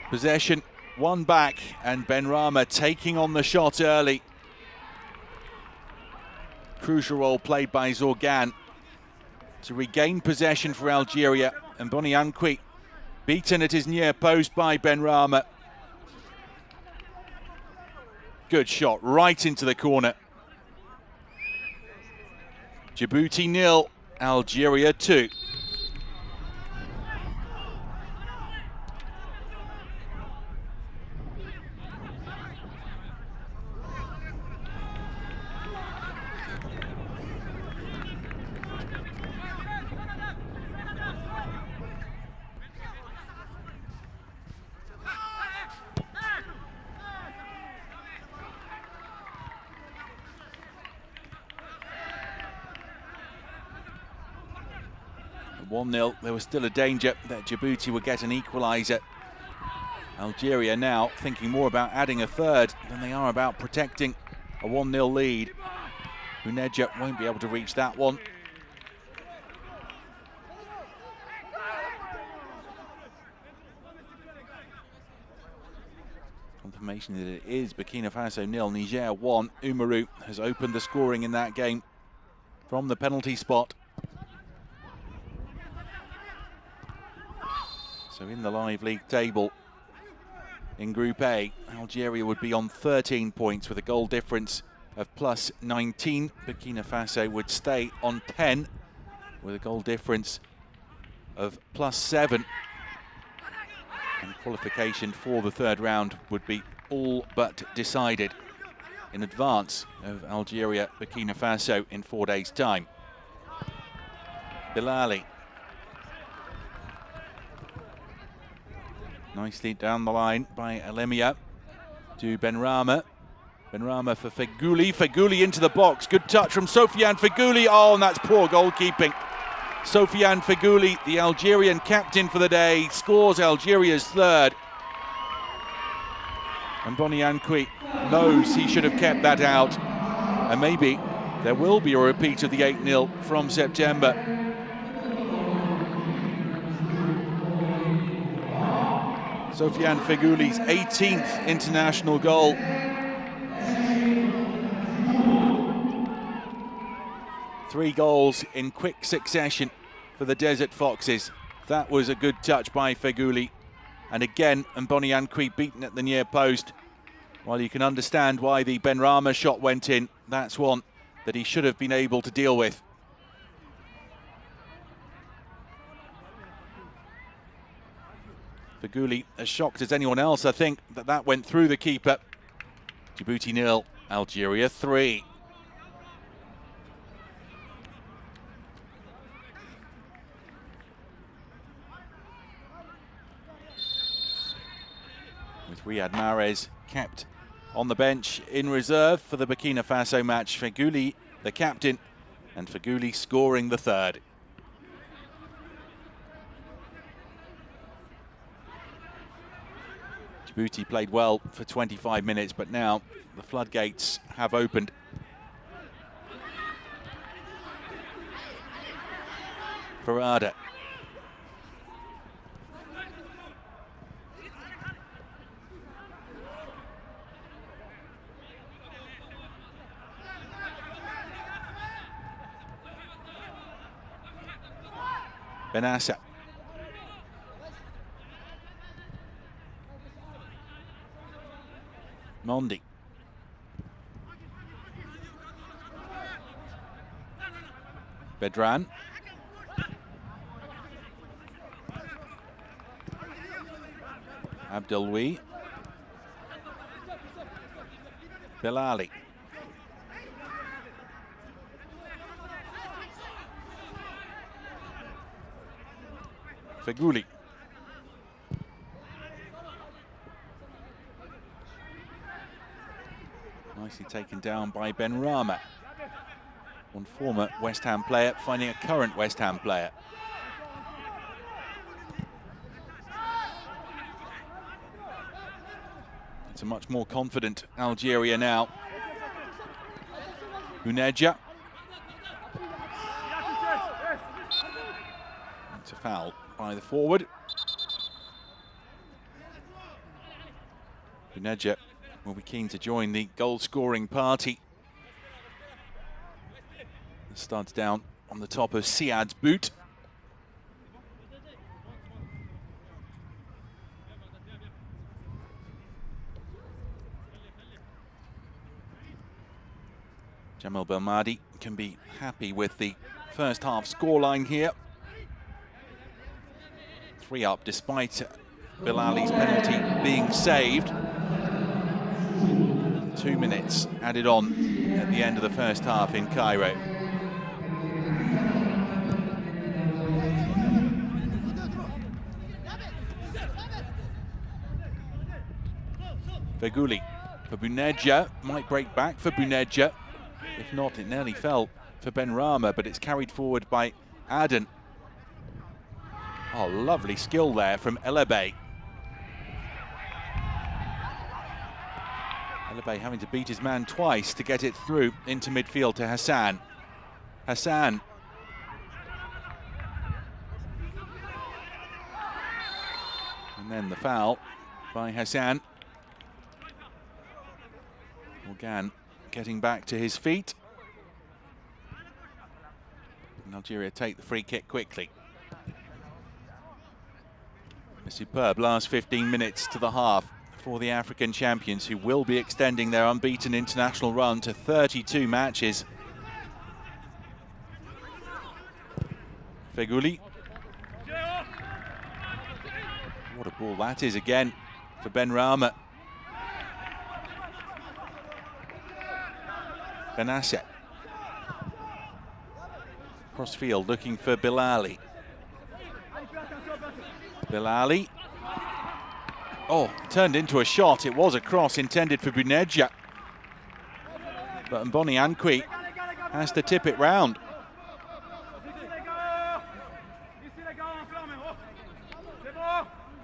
Possession won back, and Benrahma taking on the shot early. Crucial role played by Zorgan to regain possession for Algeria. And Boniankwi beaten at his near post by Benrahma. Good shot right into the corner. Djibouti 0, Algeria 2. At 1-0, there was still a danger that Djibouti would get an equaliser. Algeria now thinking more about adding a third than they are about protecting a 1-0 lead. Uneja won't be able to reach that one. Confirmation that it is Burkina Faso 0, Niger 1. Umaru has opened the scoring in that game from the penalty spot. So in the live league table in Group A, Algeria would be on 13 points with a goal difference of plus 19. Burkina Faso would stay on 10 with a goal difference of plus 7. And qualification for the third round would be all but decided in advance of Algeria, Burkina Faso in 4 days' time. Bilali. Nicely down the line by Alemia to Benrahma. Benrahma for Feghouli. Feghouli into the box. Good touch from Sofiane Feghouli. Oh, and that's poor goalkeeping. Sofiane Feghouli, the Algerian captain for the day, scores Algeria's third. And Boniankwi knows he should have kept that out. And maybe there will be a repeat of the 8-0 from September. Sofiane Feghouli's 18th international goal. Three goals in quick succession for the Desert Foxes. That was a good touch by Feghouli. And again, Boniankwi beaten at the near post. While you can understand why the Benrahma shot went in, that's one that he should have been able to deal with. Feghouli as shocked as anyone else, I think, that went through the keeper. Djibouti 0, Algeria 3. With Riyad Mahrez kept on the bench in reserve for the Burkina Faso match. Feghouli, the captain, and Feghouli scoring the third. Djibouti played well for 25 minutes, but now the floodgates have opened. Verde. Benassa. Mondi. Bedran. Abdelwi. Bilali. Feghouli. Nicely taken down by Benrahma. One former West Ham player finding a current West Ham player. It's a much more confident Algeria now. Buneja. It's a foul by the forward. Buneja will be keen to join the goal-scoring party. The stud's down on the top of Siad's boot. Jamal Belmadi can be happy with the first half scoreline here. 3 up despite Bilali's penalty being saved. 2 minutes added on at the end of the first half in Cairo. Feghouli for Buneja, might break back for Buneja. If not, it nearly fell for Benrahma, but it's carried forward by Aden. Oh, lovely skill there from Elebe. Elebe having to beat his man twice to get it through into midfield to Hassan. Hassan. And then the foul by Hassan. Morgan getting back to his feet. And Algeria take the free kick quickly. A superb last 15 minutes to the half for the African champions, who will be extending their unbeaten international run to 32 matches. Feghouli. What a ball that is again for Benrahma. Benasset. Cross field looking for Bilali. Bilali. Oh, turned into a shot. It was a cross intended for Buneja. But Mboni Ankwi has to tip it round.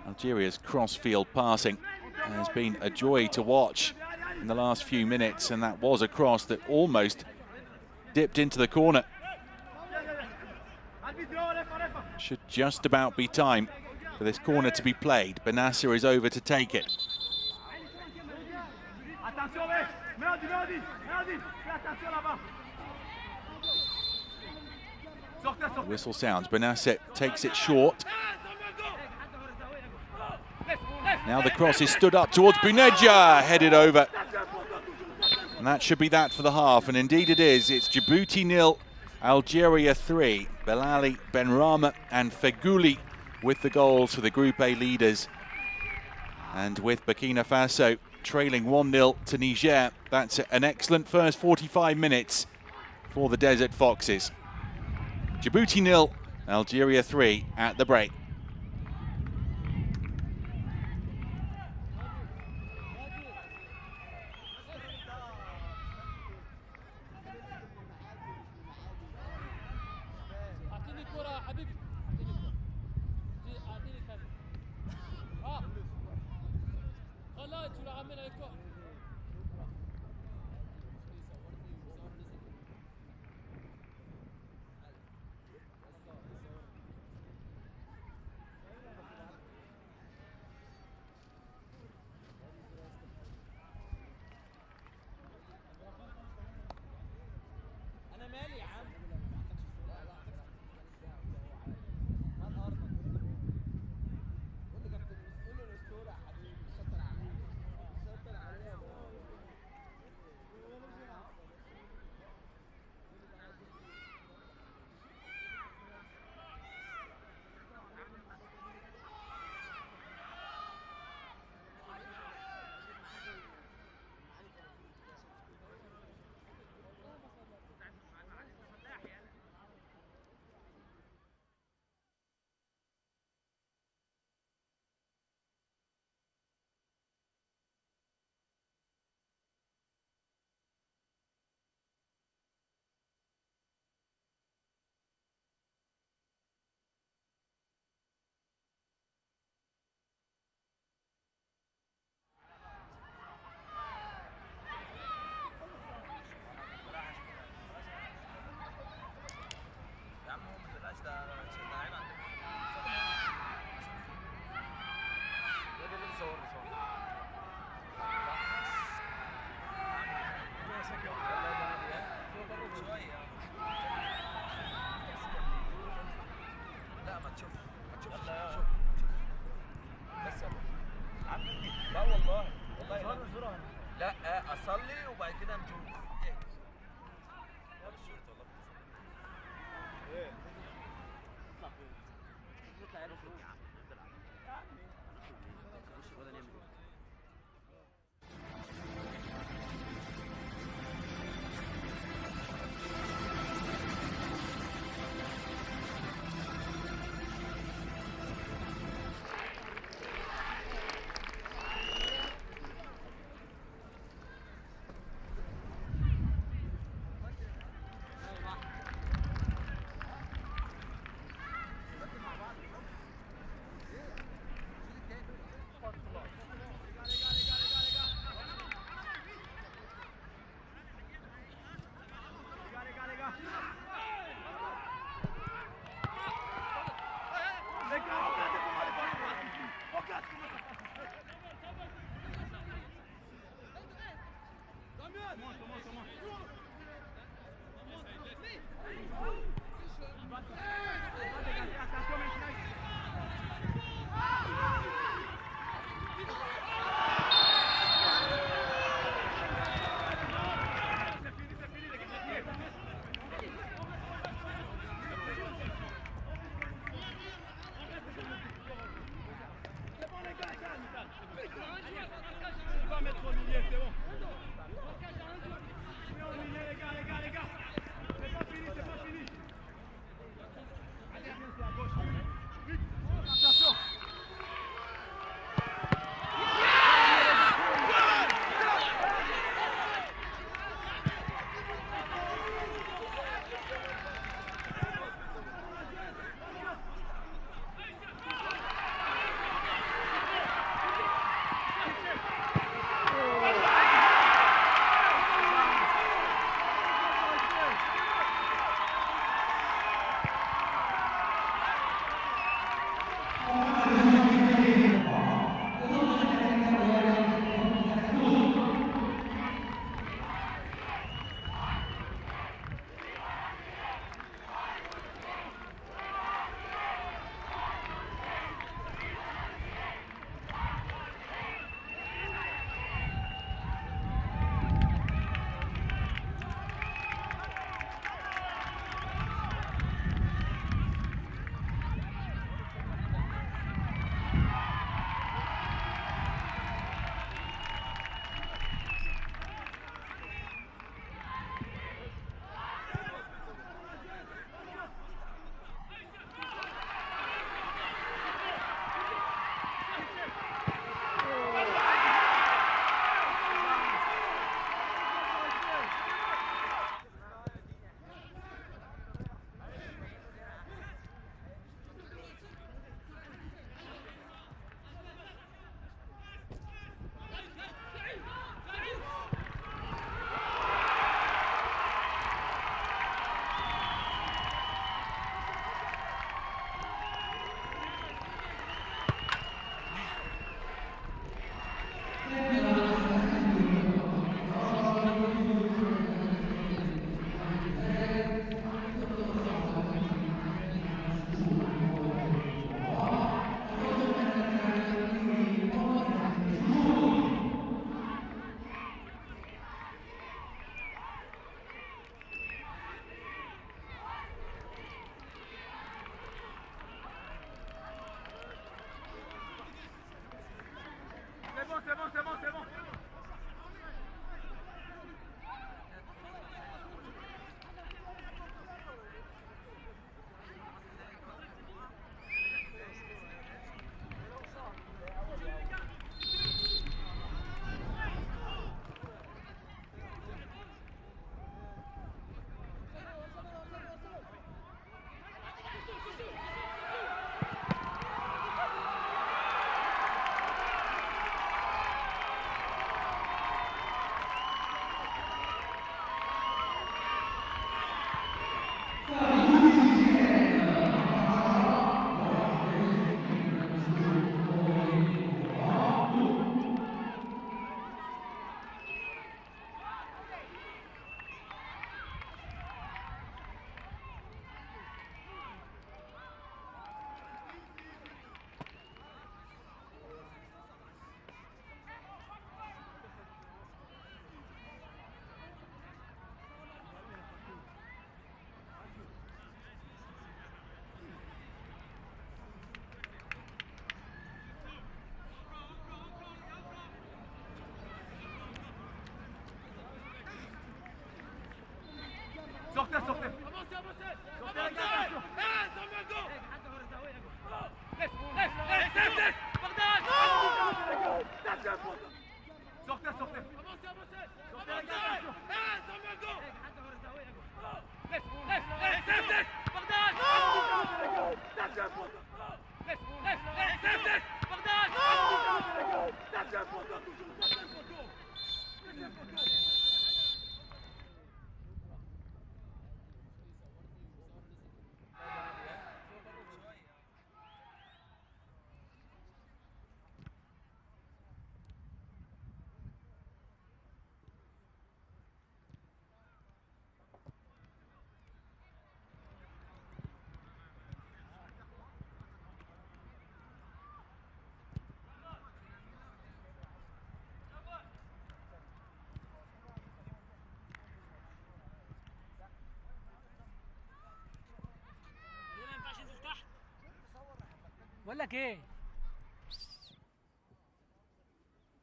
Algeria's cross-field passing has been a joy to watch in the last few minutes, and that was a cross that almost dipped into the corner. Should just about be time for this corner to be played. Benasser is over to take it. The whistle sounds. Benasser takes it short. Now the cross is stood up towards Buneja, headed over. And that should be that for the half, and indeed it is. It's Djibouti 0, Algeria 3. Bilali, Benrahma and Feghouli with the goals for the Group A leaders. And with Burkina Faso trailing 1-0 to Niger, that's an excellent first 45 minutes for the Desert Foxes. Djibouti 0, Algeria 3 at the break. هتشوف بس لا والله لا اصلي وبعد كده نشوف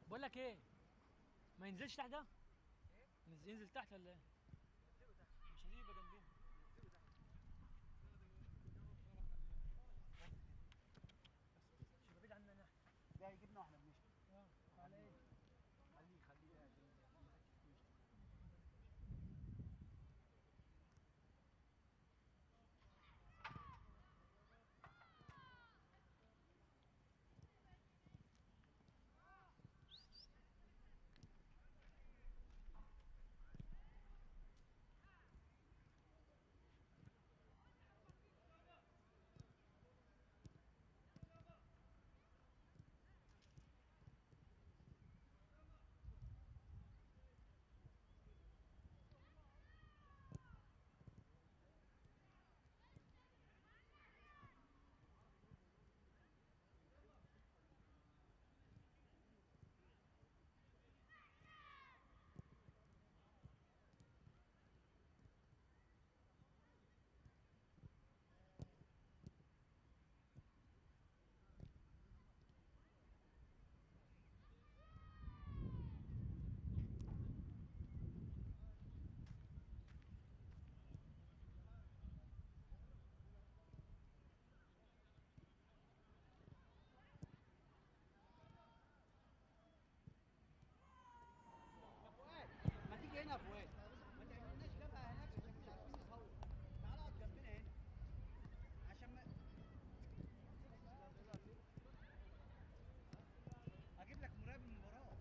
بقول لك ايه ما ينزلش تحت ده ينزل تحت ولا ايه مش هيبقى جنبنا مش بعيد عننا ده هيجيبنا واحنا بنشتغل على ايه خليه ده هنا فؤاد ما تعملناش جبهه هناك عشان مش عارفين نصور تعال اقعد جنبنا هنا عشان ما اجيب لك مراقب المباراه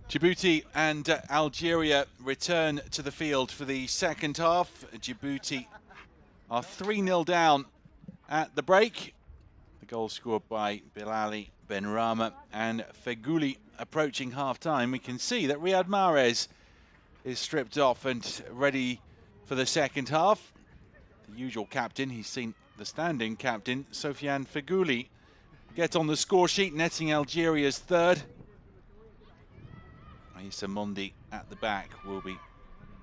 Djibouti and Algeria return to the field for the second half. Djibouti are 3-0 down at the break. The goal scored by Bilali Benrahma and Feghouli approaching half-time. We can see that Riyad Mahrez is stripped off and ready for the second half. the usual captain. He's seen the standing captain, Sofiane Feghouli, get on the score sheet, netting Algeria's third. Issa Mondi at the back will be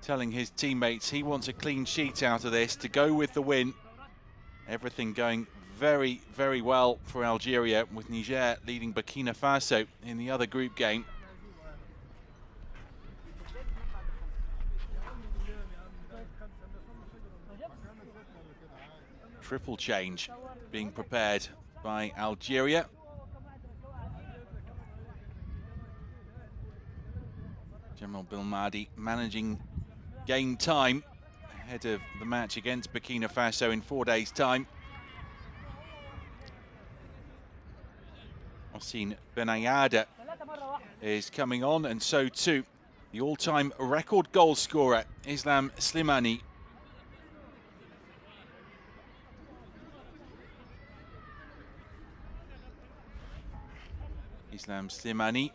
telling his teammates he wants a clean sheet out of this to go with the win. Everything going very, very well for Algeria, with Niger leading Burkina Faso in the other group game. Triple change being prepared by Algeria. General Bilmadi managing game time ahead of the match against Burkina Faso in 4 days' time. Hossein Benayada is coming on, and so too the all-time record goal scorer, Islam Slimani. Islam Slimani,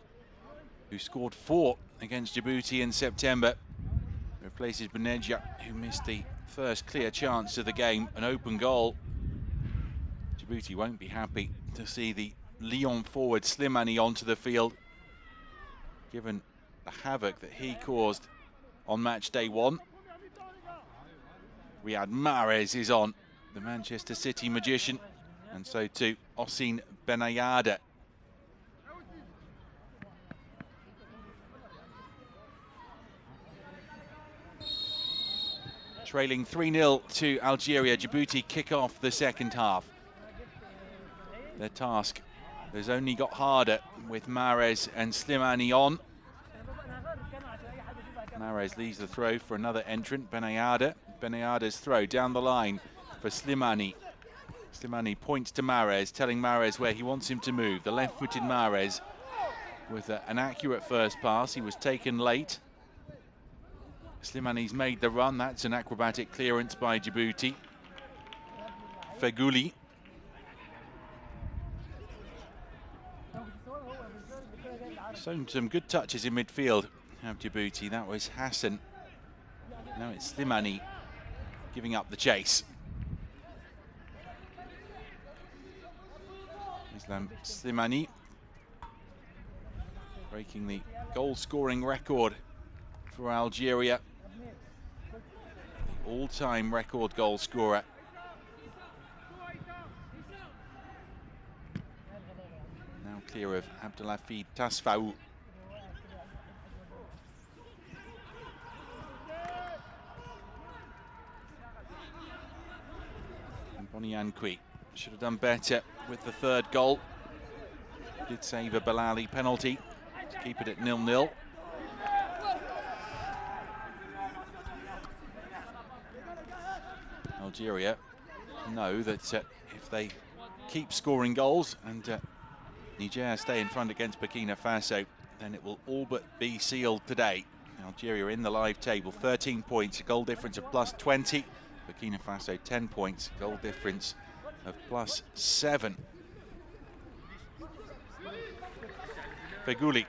who scored 4 against Djibouti in September, replaces Benegia, who missed the first clear chance of the game, an open goal. Djibouti won't be happy to see the Lyon forward Slimani onto the field, given the havoc that he caused on match day 1. Riyad Mahrez is on, the Manchester City magician, and so too Hossein Benayada. Trailing 3-0 to Algeria, Djibouti kick off the second half. Their task has only got harder with Mahrez and Slimani on. Mahrez leaves the throw for another entrant, Benayada. Benayada's throw down the line for Slimani. Slimani points to Mahrez, telling Mahrez where he wants him to move. The left-footed Mahrez with an accurate first pass. He was taken late. Slimani's made the run. That's an acrobatic clearance by Djibouti. Feghouli. Shown some good touches in midfield of Djibouti. That was Hassan. Now it's Slimani giving up the chase. Islam Slimani breaking the goal-scoring record for Algeria. The all-time record goal scorer. Now clear of Abdelhafid Tasfaou. And Boniankwi should have done better with the third goal. Did save a Belali penalty to keep it at 0-0. Algeria know that if they keep scoring goals and Niger stay in front against Burkina Faso, then it will all but be sealed today. Algeria in the live table, 13 points, a goal difference of +20. Burkina Faso 10 points, goal difference of +7. Feghouli.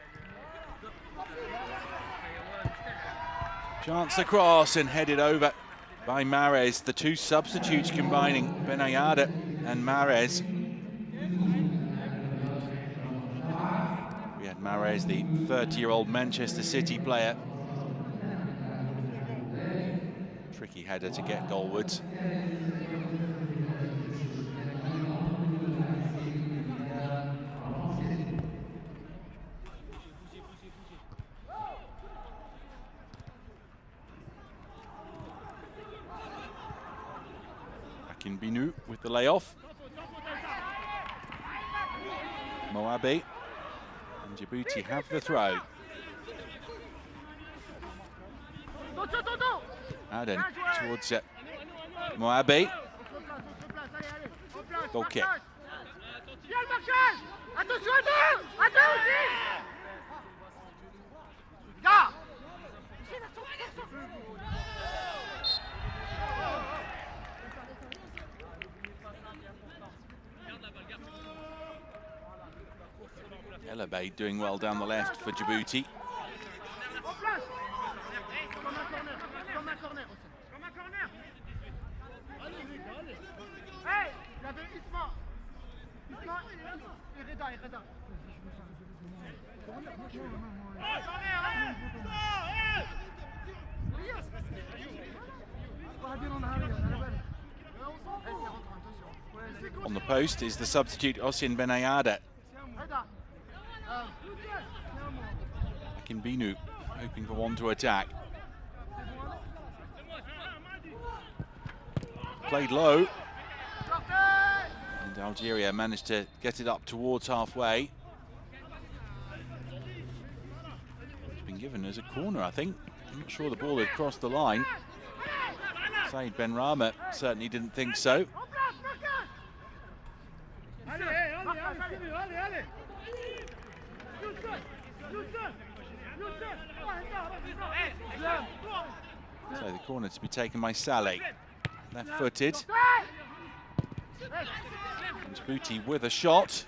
Chance the cross and headed over by Mahrez. The two substitutes combining, Benayada and Mahrez. We had Mahrez, the 30-year-old Manchester City player. Tricky header to get goalwards. Binu with the layoff. Moabe and Djibouti have the throw. Aden towards Moabe. Goal kick. Elabay doing well down the left for Djibouti. On the post is the substitute Ossien Benayada. Akinbinu hoping for one to attack. Played low. And Algeria managed to get it up towards halfway. It's been given as a corner, I think. I'm not sure the ball had crossed the line. Saïd Benrahma certainly didn't think so. So the corner to be taken by Saleh. Left-footed. Djibouti with a shot.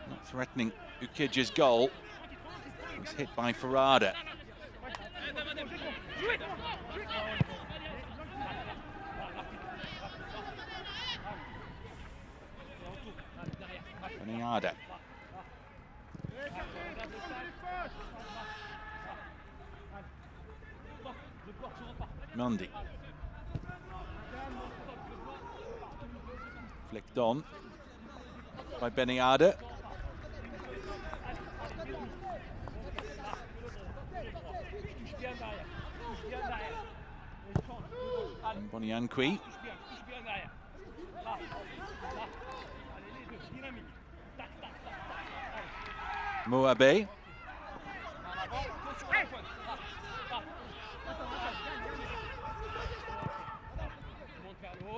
Not threatening Ukidja's goal. It was hit by Farada. Benayada. Mondi. Flicked on by Benayada. And Boniankwi. Moabe.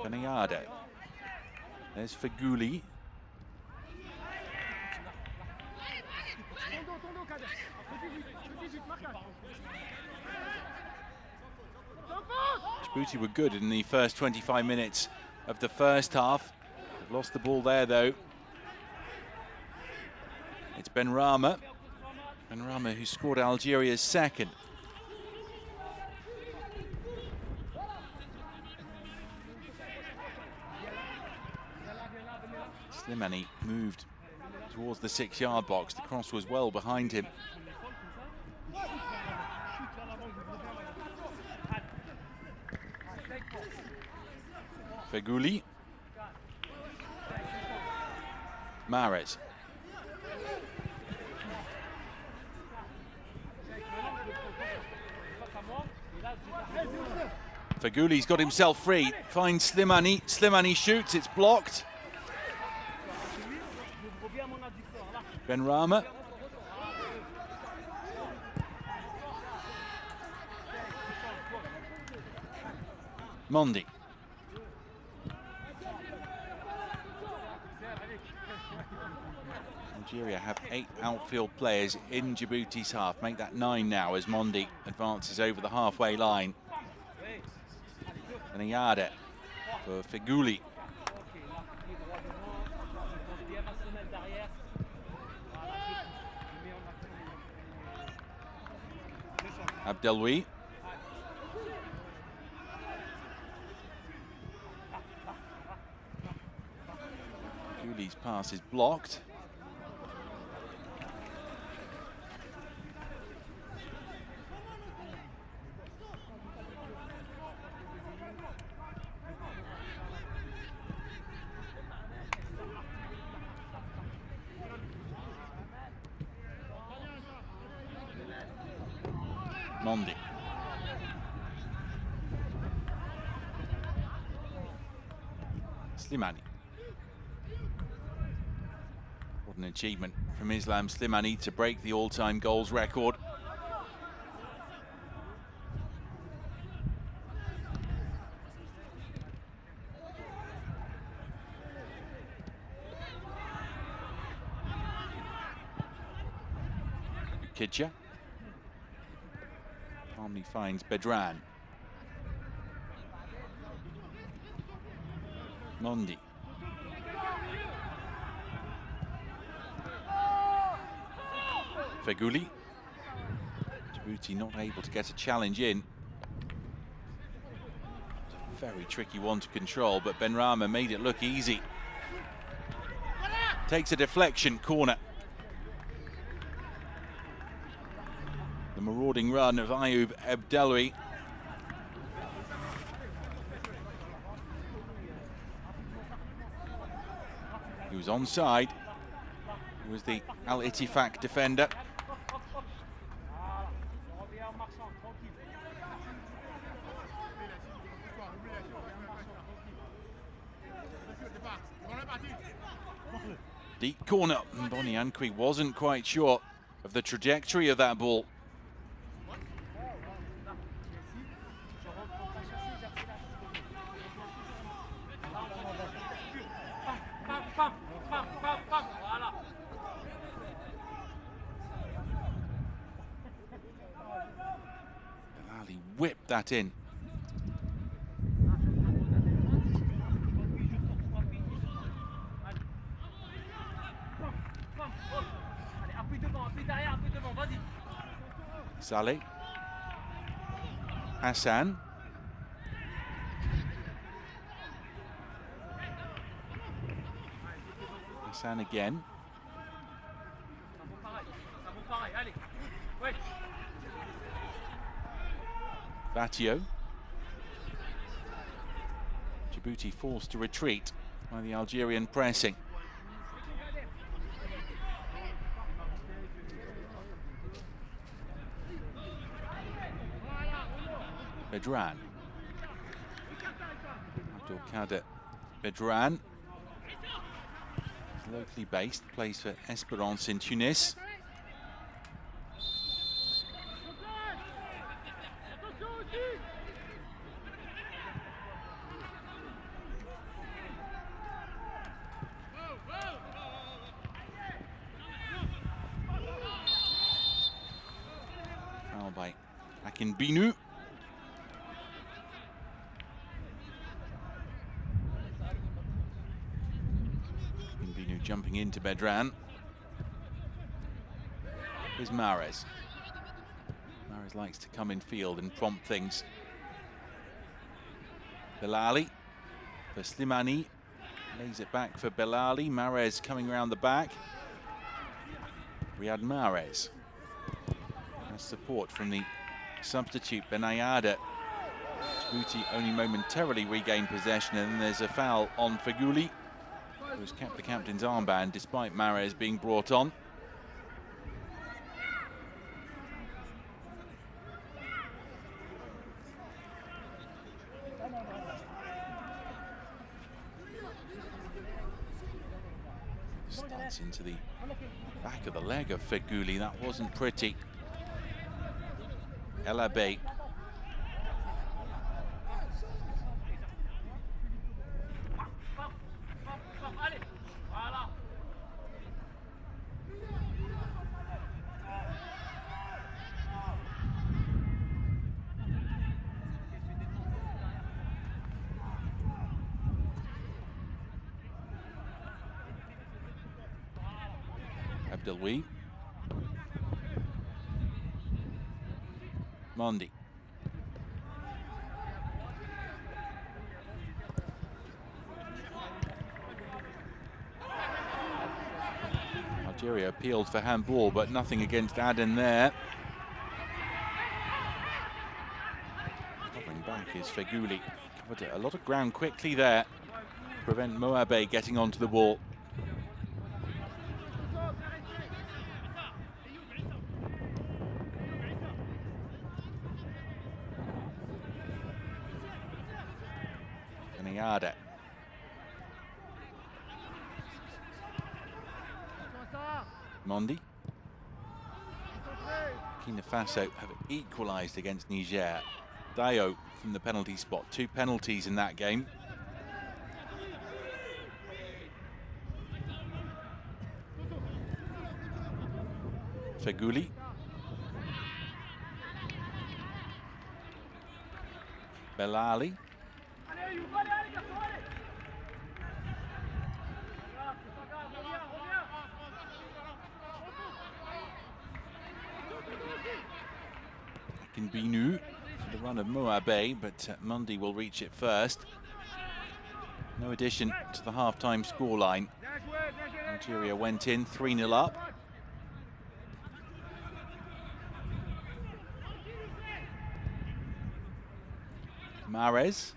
Benayada. There's Feghouli. Djibouti were good in the first 25 minutes of the first half. They've lost the ball there though. It's Benrahma. Benrahma who scored Algeria's second. Slimani moved towards the 6-yard box. The cross was well behind him. Feghouli. Mahrez. Fegouli's got himself free. Finds Slimani. Slimani shoots. It's blocked. Benrahma. Mondi. Algeria have 8 outfield players in Djibouti's half. Make that 9 now as Mondi advances over the halfway line. Benayada for Feghouli. Abdeloui. Fegouli's pass is blocked. Mondi. Slimani. What an achievement from Islam Slimani to break the all-time goals record. Ukidja. Calmly finds Bedran. Mondi. Feghouli. Djibouti not able to get a challenge in. It's a very tricky one to control, but Benrahma made it look easy. takes a deflection corner. The marauding run of Ayoub Abdeloui. He was onside. He was the Al Ittifaq defender. Deep corner. Boniankwi wasn't quite sure of the trajectory of that ball. Belali whipped that in. Saleh. Hassan. Hassan again. Batio. Djibouti forced to retreat by the Algerian pressing. Bedran. Abdelkader Bedran. He's locally based, plays for Esperance in Tunis. Foul by Akinbinu. Jumping into Bedran. Here's Mahrez. Mahrez likes to come in field and prompt things. Belali for Slimani. Lays it back for Belali. Mahrez coming around the back. Riyad Mahrez. Has support from the substitute Benayada. Djibouti only momentarily regained possession, and then there's a foul on Feghouli, who's kept the captain's armband despite Mahrez being brought on. Studs into the back of the leg of Feghouli. That wasn't pretty. El Abbey. Abdeloui. Mondi. Algeria appealed for handball, but nothing against Aden there. Covering back is Feghouli. Covered a lot of ground quickly there. Prevent Moabe getting onto the ball. Benayada. Mondi. Burkina Faso have equalised against Niger. Dio from the penalty spot. 2 penalties in that game. Feghouli. Belali. Akinbinu for the run of Moabe, but Mondi will reach it first. No addition to the half-time scoreline. Algeria went in 3-0 up. Mahrez.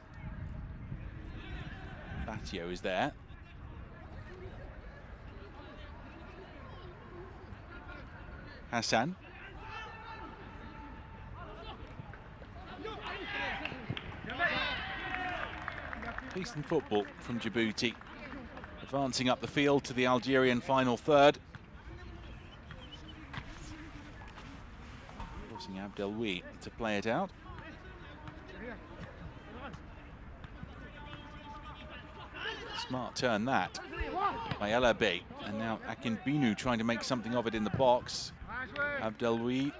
Batio is there. Hassan. Decent football from Djibouti. Advancing up the field to the Algerian final third. Forcing Abdelwi to play it out. Smart turn that by Elabi. And now Akinbinu trying to make something of it in the box. Abdelwi.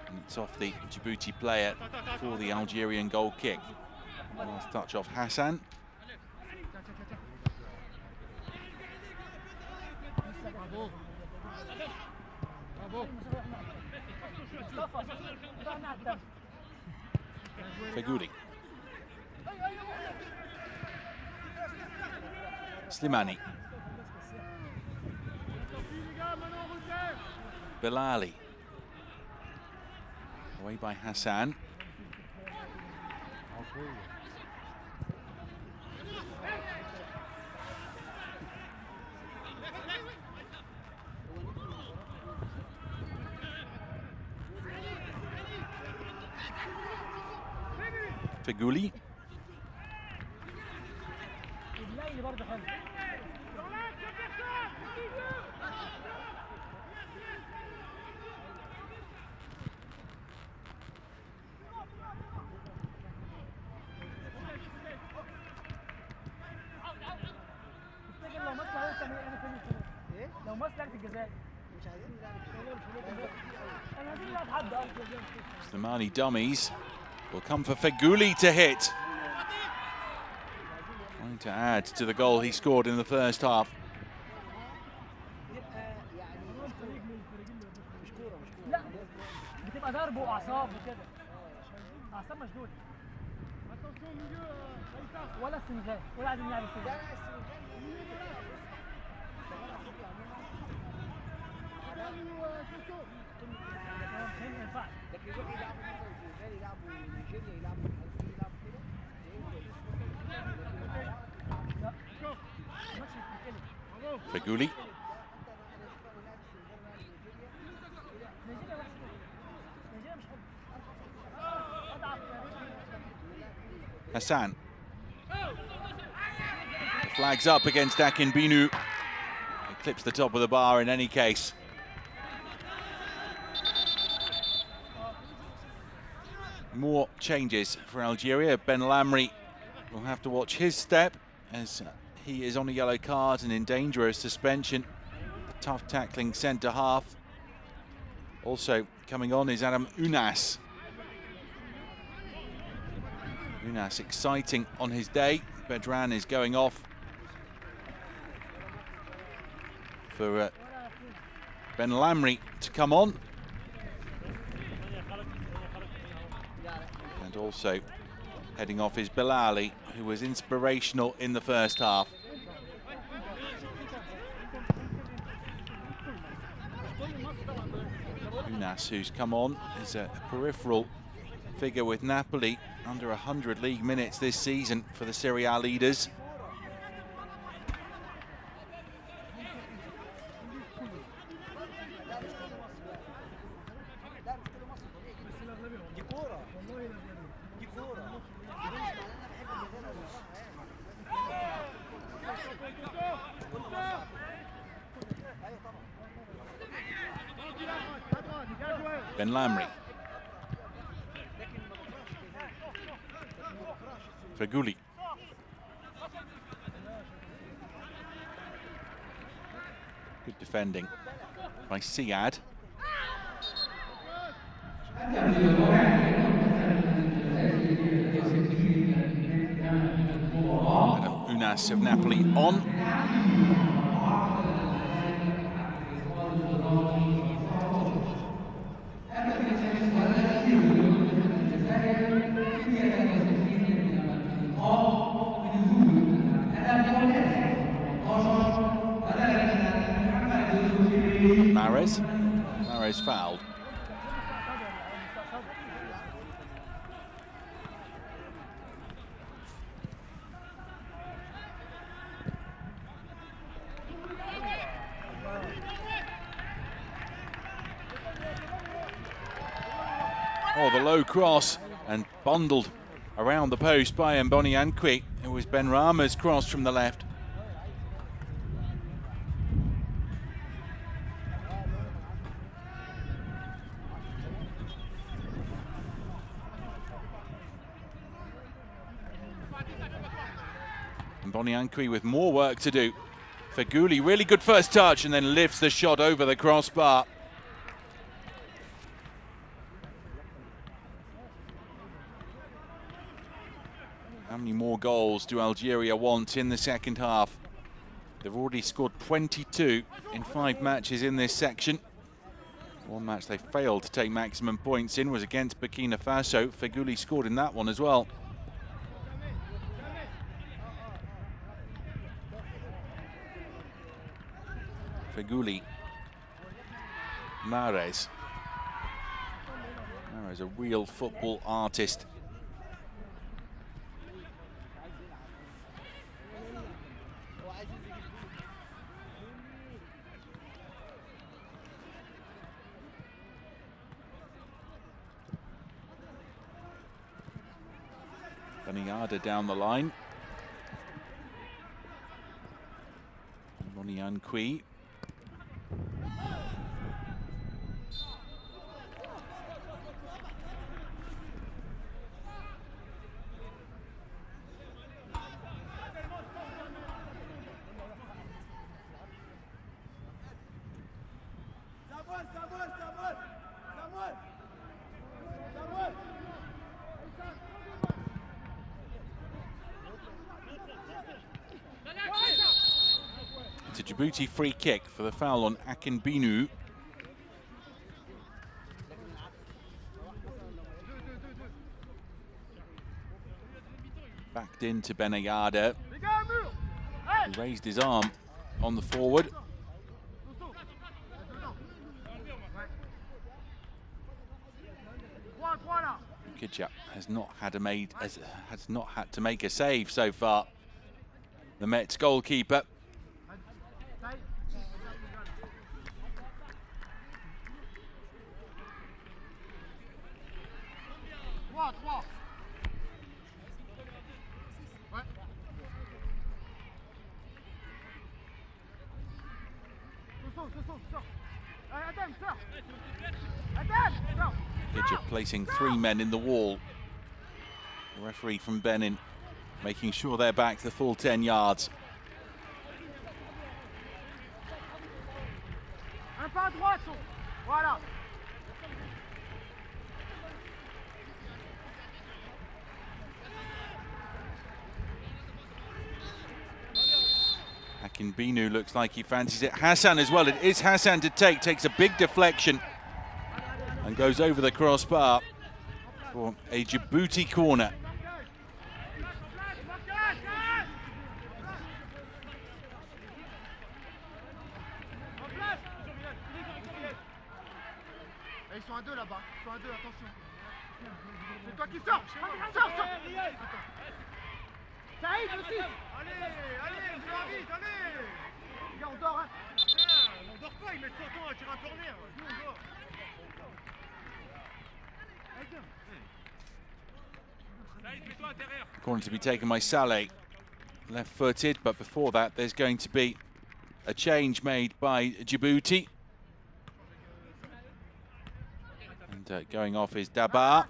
And it's off the Djibouti player for the Algerian goal kick. Last touch off Hassan. Feghouli. Slimani. Belali. Away by Hassan. Feghouli. لو مصر لعبت الجزائر مش عايزين نلعب Slimani dummies will come for Feghouli to hit. Trying to add to the goal he scored in the first half. لا بتبقى ضرب واعصاب وكده اعصاب مشدوده ولا السنغال ولا عايزين نلعب السنغال Feghouli. Hassan. The flag's up against Akinbinu. He clips the top of the bar in any case. More changes for Algeria. Ben Lamri will have to watch his step as he is on a yellow card and in danger of suspension. Tough tackling centre half. Also coming on is Adam Unas. Unas exciting on his day. Bedran is going off for Ben Lamri to come on. And also heading off is Belali, who was inspirational in the first half. Unas, who's come on, is a peripheral figure with Napoli, under 100 league minutes this season for the Serie A leaders. Ben Lamri. Feghouli. Good defending by Siad. Adam Unas of Napoli on. Mahrez. Mahrez fouled. Oh, the low cross, and bundled around the post by Mboniankwi. It was Benrahma's cross from the left. Mboniankwi with more work to do. Feghouli, really good first touch, and then lifts the shot over the crossbar. How many more goals do Algeria want in the second half? They've already scored 22 in 5 matches in this section. One match they failed to take maximum points in was against Burkina Faso. Feghouli scored in that one as well. Feghouli. Mahrez. Mahrez, a real football artist. Beniarda down the line. Mboniankwi. It's a Djibouti free kick for the foul on Akinbinu. Backed into Beniarda. He raised his arm on the forward. Kidjap has not had to make a save so far. The Mets goalkeeper. Kidjap placing 3 men in the wall. The referee from Benin making sure they're back the full 10 yards. Akinbinu looks like he fancies it. Hassan as well. It is Hassan to take. Takes a big deflection and goes over the crossbar for a Djibouti corner. Ils sont à 2 là-bas. Ils sont à 2, attention. C'est toi qui sors. Sors. Ça arrive aussi. Allez, ça va vite, allez. Les gars, on dort, hein. On dort pas, ils mettent son temps à tirer un corner. Nous, on dort. Corner to be taken by Saleh. Left-footed, but before that, there's going to be a change made by Djibouti. And going off is Dabar.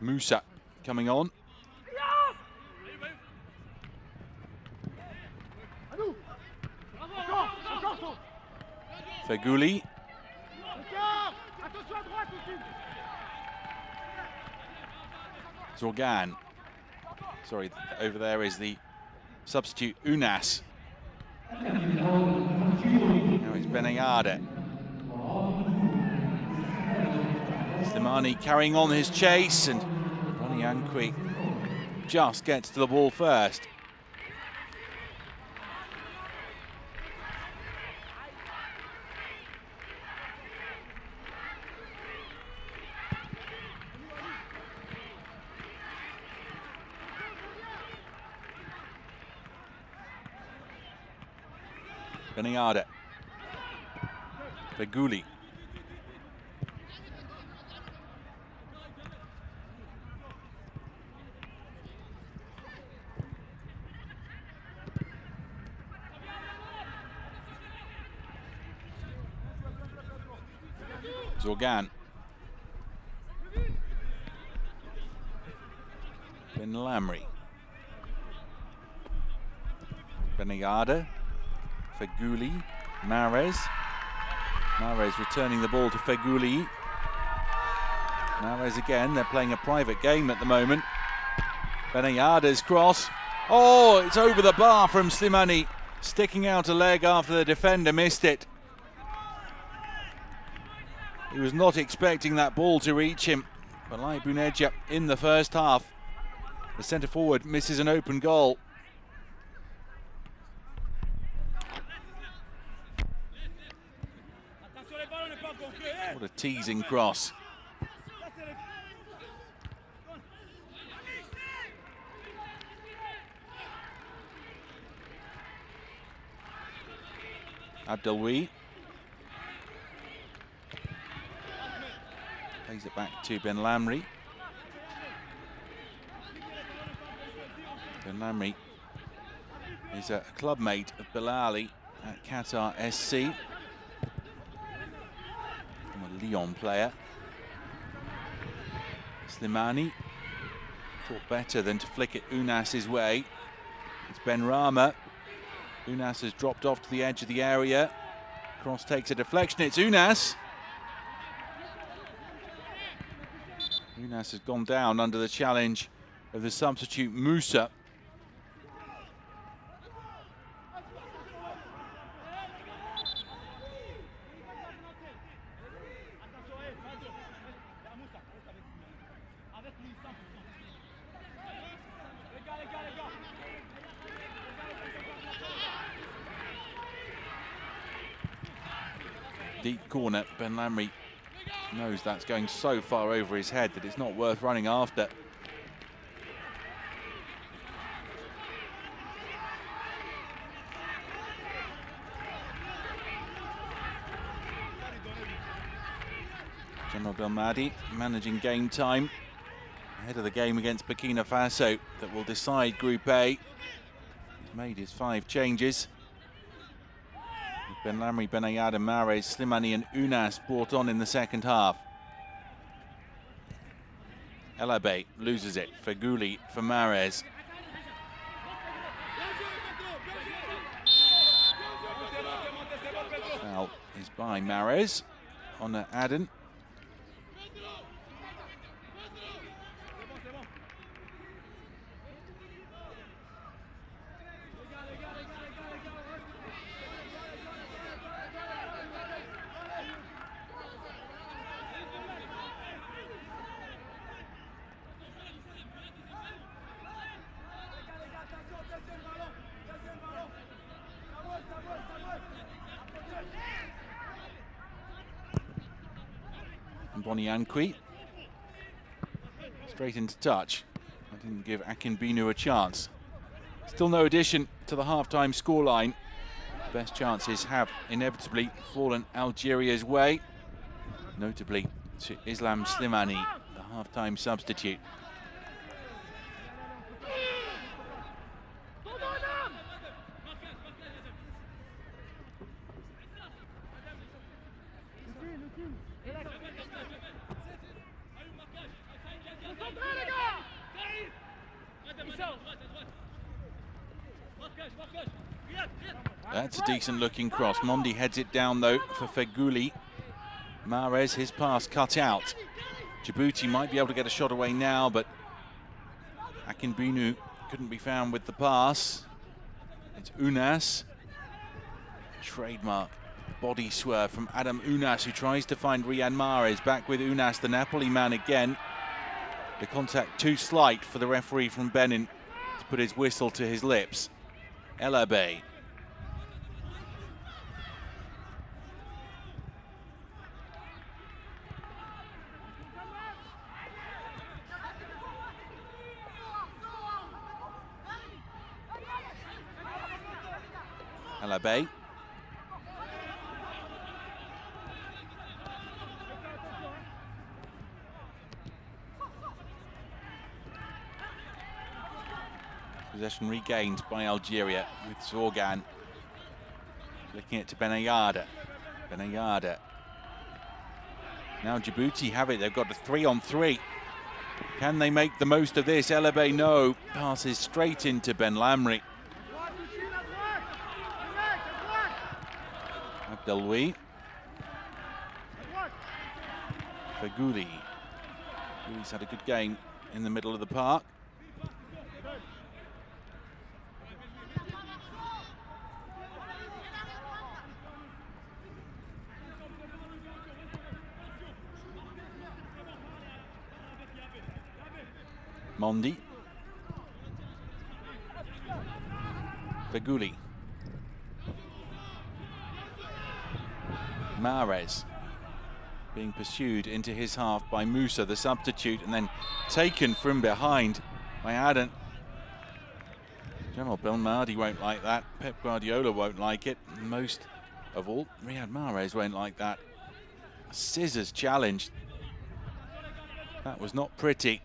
Musa coming on. Feghouli. Zorgan. Sorry, over there is the substitute Unas. Now it's Beniarda. Slimani carrying on his chase, and Mboniankwi just gets to the ball first. Beniada. Feghouli. Zorgan. Ben Lamry. Beniada. Feghouli. Mahrez. Mahrez returning the ball to Feghouli. Mahrez again. They're playing a private game at the moment. Beniada's cross. Oh, it's over the bar from Slimani. Sticking out a leg after the defender missed it. He was not expecting that ball to reach him. But like Buneja in the first half, the centre forward misses an open goal. What a teasing cross. Abdelwi plays it back to Ben Lamry. Ben Lamry is a club mate of Bilali at Qatar SC. From a Lyon player. Slimani thought better than to flick it Unas's way. It's Ben Rama. Unas has dropped off to the edge of the area. Cross takes a deflection. It's Unas. Unas has gone down under the challenge of the substitute Musa. Deep corner. Ben Lamry knows that's going so far over his head that it's not worth running after. General Belmadi managing game time ahead of the game against Burkina Faso that will decide Group A. He's made his 5 changes. Ben Lamry, Beniada, Mahrez, Slimani and Unas brought on in the second half. Elabe loses it. Feghouli for Mahrez. Foul is by Mahrez on Aden. Boniankwi straight into touch. I didn't give Akinbinu a chance. Still no addition to the half-time scoreline. Best chances have inevitably fallen Algeria's way, notably to Islam Slimani, the half-time substitute. That's a decent looking cross. Mondi heads it down though for Feghouli. Mahrez, his pass cut out. Djibouti might be able to get a shot away now, but Akinbinu couldn't be found with the pass. It's Unas. Trademark body swerve from Adam Unas, who tries to find Riyad Mahrez. Back with Unas, the Napoli man again. The contact too slight for the referee from Benin to put his whistle to his lips. Elabe. Elabe. Possession regained by Algeria with Zorgan. Flicking it to Benayada. Benayada. Now Djibouti have it. They've got a 3-on-3. Can they make the most of this? Elebe, no. Passes straight into Ben Lamri. Abdeloui. Fagouli. He's had a good game in the middle of the park. Mondi. Fagouli. Mahrez being pursued into his half by Musa, the substitute, and then taken from behind by Aden. General Belmadi won't like that. Pep Guardiola won't like it. Most of all, Riyad Mahrez won't like that. A scissors challenge. That was not pretty.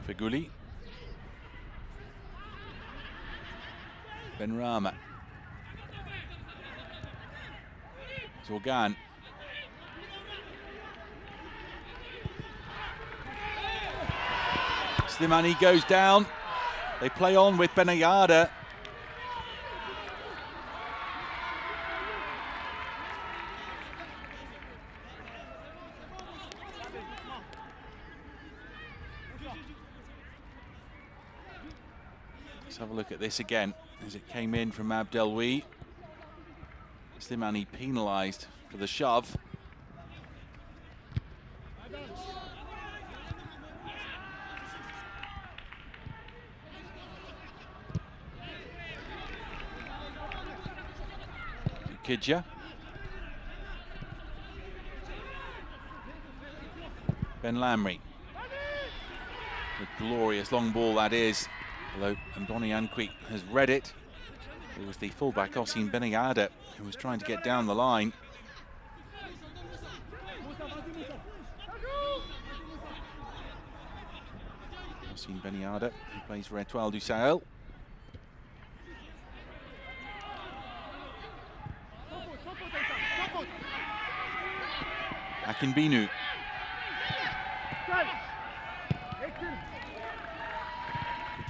Fagouli. Benrahma. Zorgan. Slimani goes down. They play on with Benayada. Let's have a look at this again as it came in from Abdeloui. Slimani penalised for the shove. Kidja. Ben Lamri. The glorious long ball that is. Although Mboni Ankwi has read it. It was the fullback Osim Benayada who was trying to get down the line. Osim Benayada, who plays for Etoile du Sahel. Akinbinu.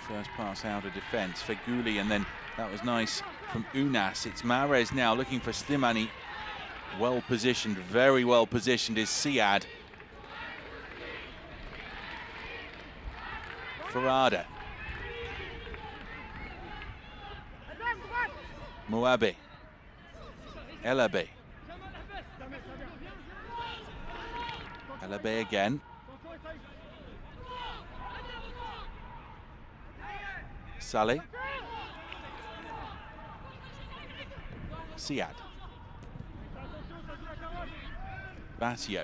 First pass out of defence, Fagouli, and then that was nice from Unas. It's Mahrez now looking for Slimani. Well positioned, very well positioned is Siad. Farada. Mouabe. Elabe. Elabe again. Saleh. Siad. Basio.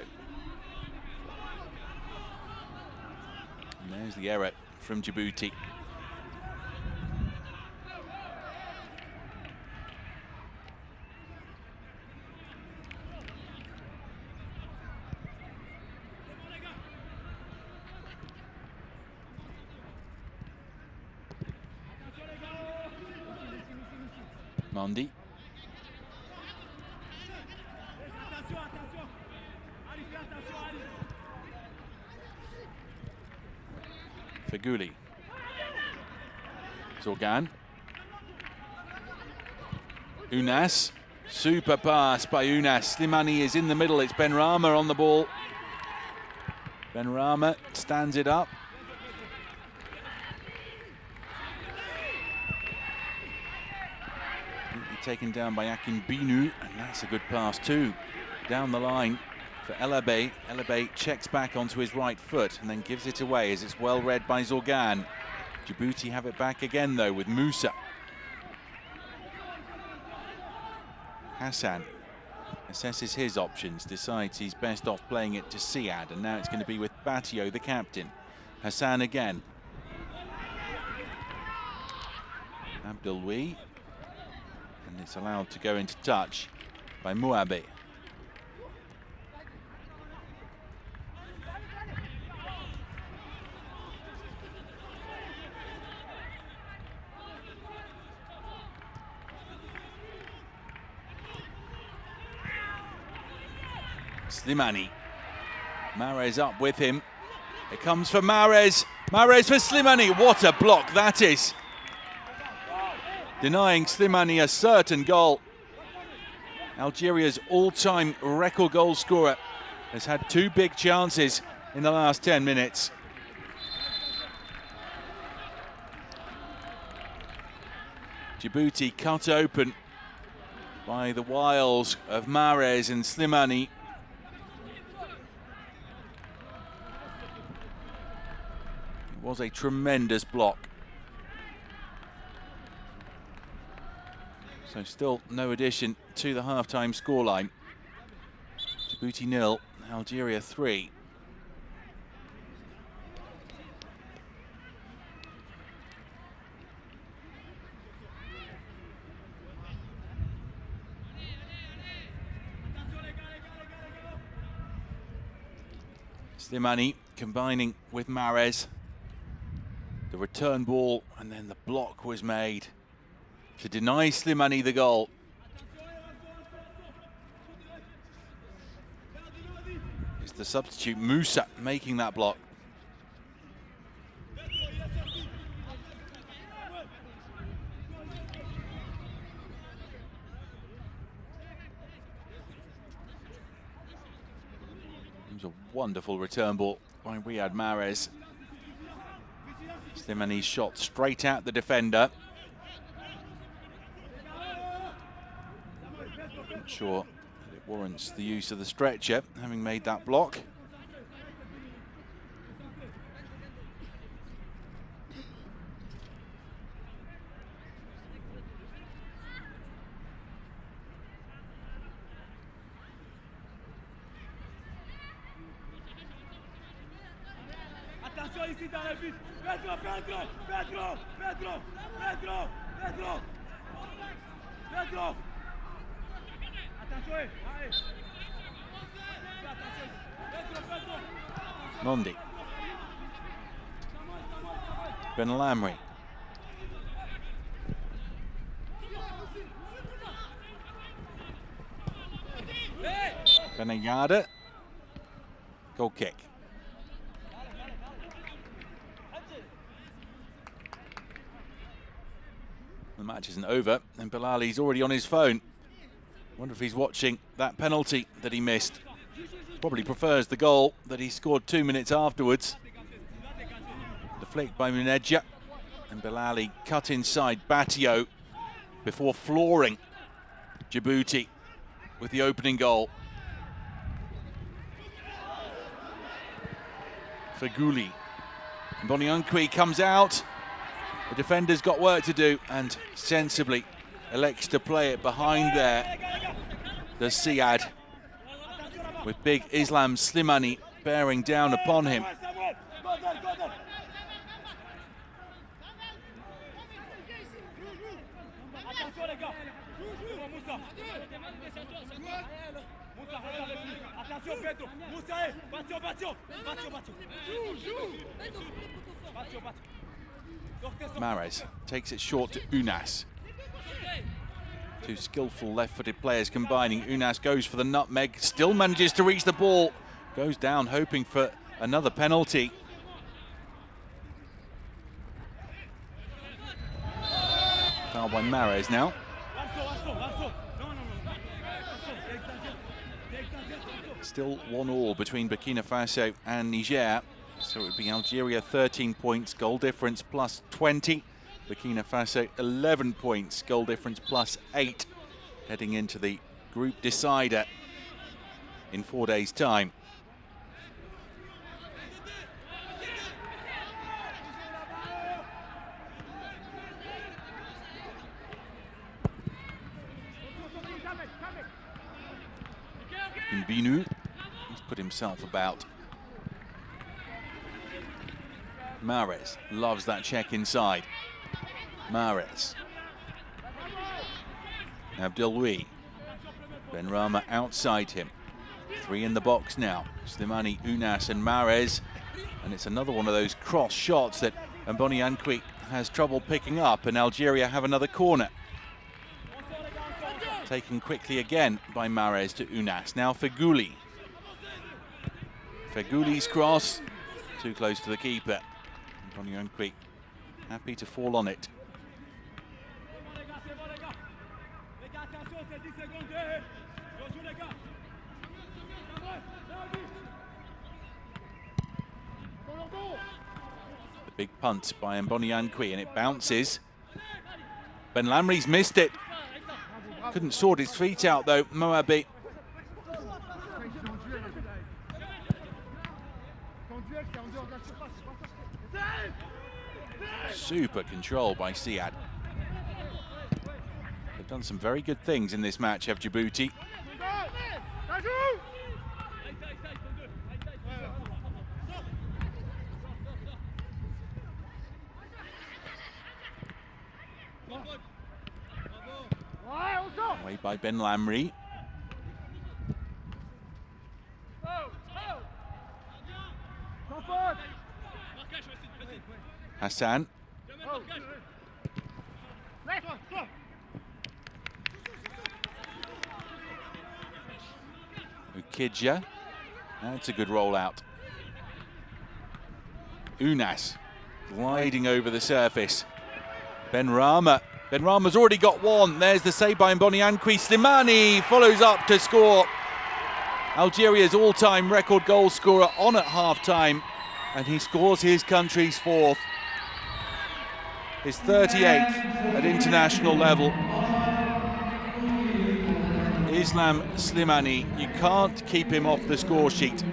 And there's the error from Djibouti. Mondi. Fagouli. Zorgan. Unas. Super pass by Unas. Slimani is in the middle. It's Benrahma on the ball. Benrahma stands it up. Taken down by Akinbinu, and that's a good pass too. Down the line for Elabe. Elabe checks back onto his right foot and then gives it away as it's well read by Zorgan. Djibouti have it back again though with Musa. Hassan assesses his options, decides he's best off playing it to Siad, and now it's going to be with Batio, the captain. Hassan again. Abdelwi, and it's allowed to go into touch by Muabe. Slimani. Mahrez up with him. It comes for Mahrez. Mahrez for Slimani. What a block that is. Denying Slimani a certain goal. Algeria's all-time record goal scorer has had 2 big chances in the last 10 minutes. Djibouti cut open by the wiles of Mahrez and Slimani. It was a tremendous block. So still no addition to the half-time scoreline. Djibouti 0, Algeria 3. Slimani combining with Mahrez. The return ball, and then the block was made to deny Slimani the goal. It's the substitute Musa making that block. It was a wonderful return ball by Riyad Mahrez. Slimani shot straight at the defender. Not sure that it warrants the use of the stretcher, having made that block. Attention ici dans le but. Pedro, Pedro, Pedro, Pedro, Pedro, Pedro, Pedro. Attention, allez. Pedro, Pedro. Mondi. Ben Lamry. Benayada. Goal kick. The match isn't over, and Bilali's already on his phone. Wonder if he's watching that penalty that he missed. Probably prefers the goal that he scored 2 minutes afterwards. Deflected by Munedja, and Bilali cut inside Batio before flooring Djibouti with the opening goal. Feghouli. Boniankwi comes out. The defender's got work to do and sensibly elects to play it behind there. Does Siad, with big Islam Slimani bearing down upon him. Mahrez takes it short to Unas. Two skillful left-footed players combining. Unas goes for the nutmeg, still manages to reach the ball. Goes down hoping for another penalty. Foul by Mahrez now. Still 1-1 between Burkina Faso and Niger. So it would be Algeria 13 points, goal difference plus 20. Burkina Faso 11 points, goal difference plus 8. Heading into the group decider in 4 days' time. In Binu, he's put himself about. Mahrez loves that check inside. Mahrez. Abdelwi. Benrahma outside him. 3 in the box now. Slimani, Unas and Mahrez. And it's another one of those cross shots that Mboniankwi has trouble picking up, and Algeria have another corner. Taken quickly again by Mahrez to Unas. Now Feghouli. Fegouli's cross. Too close to the keeper. Mboniankwi happy to fall on it. The big punt by Mboniankwi, and it bounces. Ben Lamry's missed it. Couldn't sort his feet out though, Moabi. Super control by Siad. They've done some very good things in this match, have Djibouti. Away by Ben Lamry. Hassan. Ukidja. That's a good rollout. Unas gliding over the surface. Benrahma. Benrahma's already got one. There's the save by Mboniankwi. Slimani follows up to score. Algeria's all-time record goal scorer on at half-time, and he scores his country's 4th. His 38th at international level. Islam Slimani, you can't keep him off the score sheet.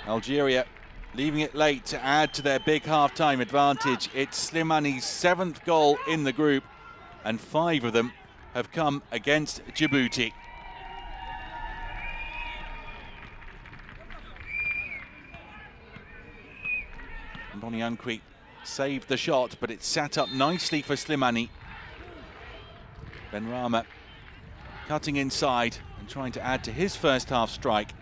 Algeria leaving it late to add to their big half-time advantage. It's Slimani's 7th goal in the group, and 5 of them have come against Djibouti. Mboniankwi saved the shot, but it sat up nicely for Slimani. Benrahma cutting inside and trying to add to his first half strike.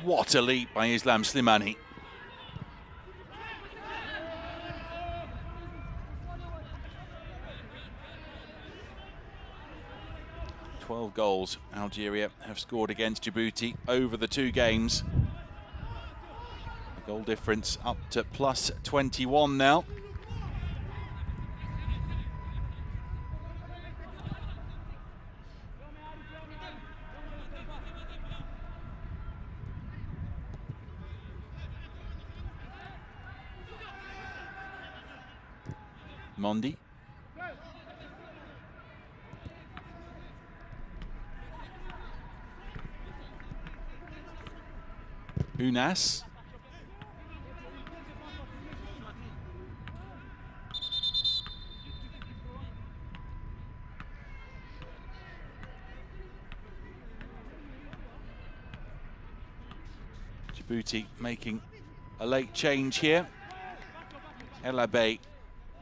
What a leap by Islam Slimani. "12 goals Algeria have scored against Djibouti over the 2 games. The goal difference up to plus 21 now. Mondi. Unas. Djibouti making a late change here. El Abbey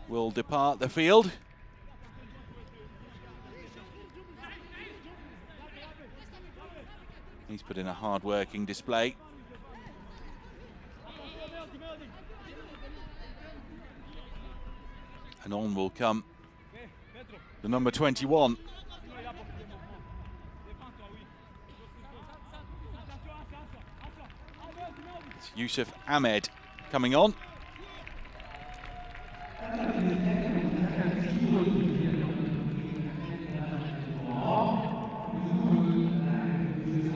will depart the field. He's put in a hard-working display. And on will come the number 21. It's Yusuf Ahmed coming on.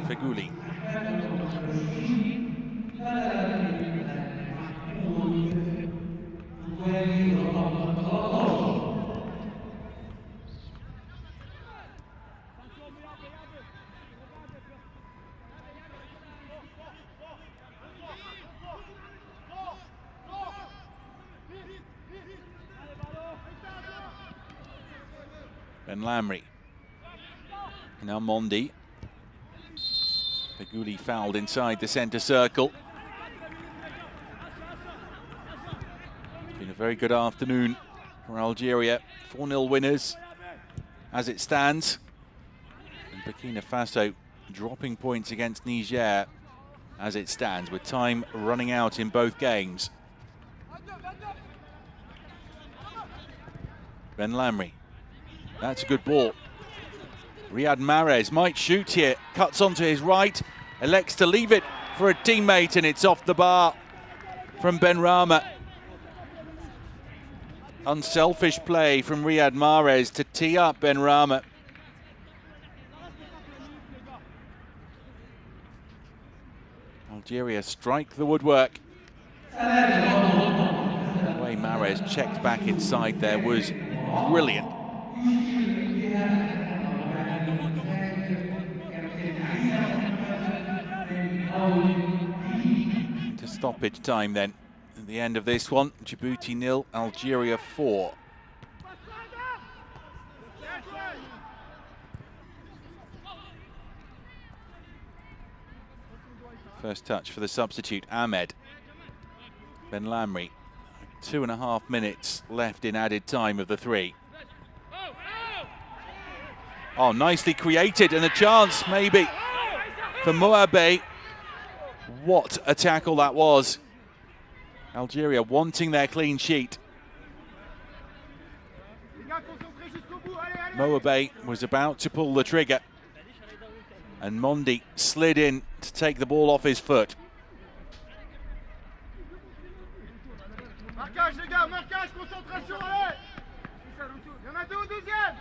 Feghouli. Ben Lamry. Now Mondi. Feghouli fouled inside the centre circle. It's been a very good afternoon for Algeria. 4-0 winners as it stands. And Burkina Faso dropping points against Niger as it stands, with time running out in both games. Ben Lamry. That's a good ball. Riyad Mahrez might shoot here. Cuts onto his right. Elects to leave it for a teammate, and it's off the bar from Benrahma. Unselfish play from Riyad Mahrez to tee up Benrahma. Algeria strike the woodwork. The way Mahrez checked back inside there was brilliant. To stoppage time then. At the end of this one, Djibouti 0, Algeria 4. First touch for the substitute, Ahmed. Ben Lamry. 2.5 minutes left in added time of the 3. Oh, nicely created, and a chance maybe for Moabe. What a tackle that was. Algeria wanting their clean sheet. Moabe was about to pull the trigger, and Mondi slid in to take the ball off his foot. Marquage les gars, marquage, concentration, allez. Il y en a 2 au deuxième.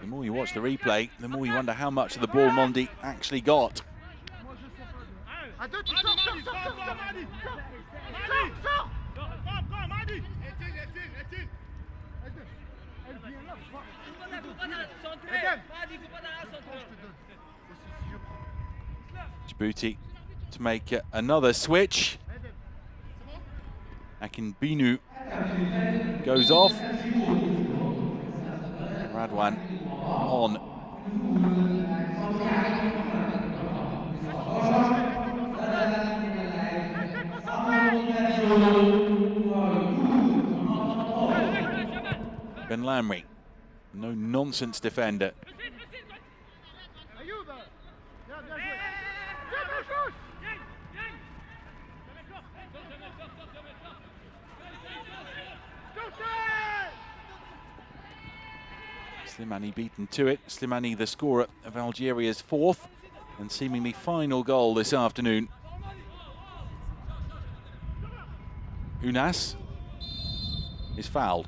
The more you watch the replay, the more you wonder how much of the ball Mondi actually got. Djibouti to make another switch. Akinbinu goes off. Radwan on. Ben Lamry, no nonsense defender. Slimani beaten to it. Slimani, the scorer of Algeria's 4th and seemingly final goal this afternoon. Unas is fouled.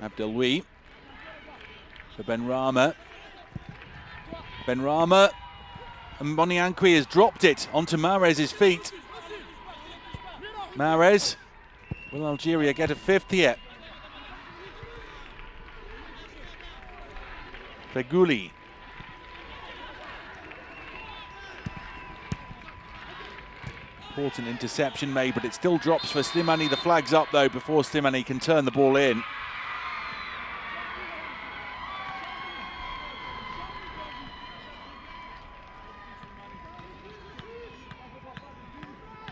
Abdelwi for Benrahma. Benrahma, and Boniankwi has dropped it onto Mahrez's feet. Mahrez, will Algeria get a 5th here? Feghouli. Important interception made, but it still drops for Slimani. The flag's up though before Slimani can turn the ball in.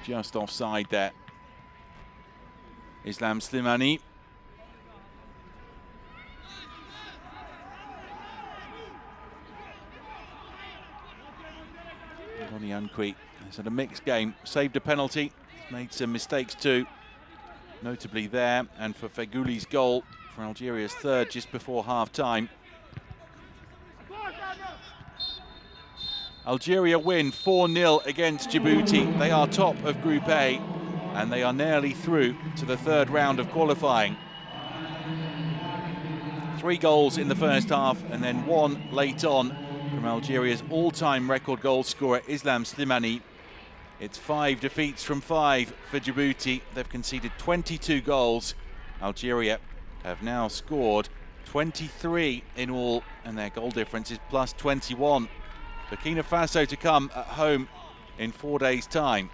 Just offside there. Islam Slimani. Boniankwi has had a mixed game, saved a penalty, made some mistakes too, notably there, and for Feghouli's goal for Algeria's third just before half-time. Algeria win 4-0 against Djibouti. They are top of Group A, and they are nearly through to the third round of qualifying. 3 goals in the first half, and then 1 late on from Algeria's all-time record goal scorer, Islam Slimani. It's 5 defeats from 5 for Djibouti. They've conceded 22 goals. Algeria have now scored 23 in all, and their goal difference is plus 21. Burkina Faso to come at home in 4 days' time.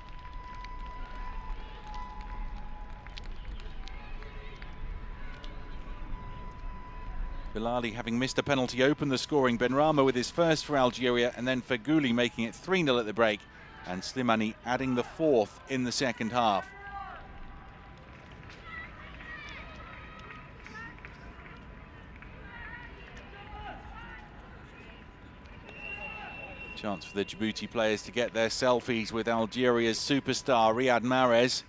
Bilali, having missed a penalty, opened the scoring. Benrahma with his first for Algeria, and then Feghouli making it 3-0 at the break, and Slimani adding the 4th in the second half. Chance for the Djibouti players to get their selfies with Algeria's superstar Riyad Mahrez.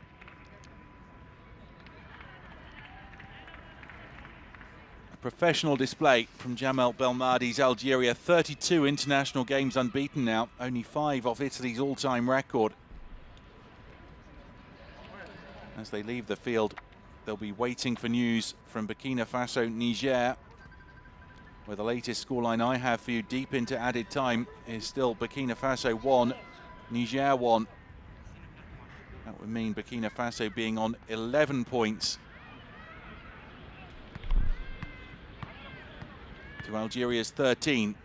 A professional display from Jamel Belmadi's Algeria. 32 international games unbeaten now, only 5 off Italy's all-time record. As they leave the field, they'll be waiting for news from Burkina Faso, Niger, where the latest scoreline I have for you deep into added time is still Burkina Faso 1, Niger 1. That would mean Burkina Faso being on 11 points to Algeria's 13.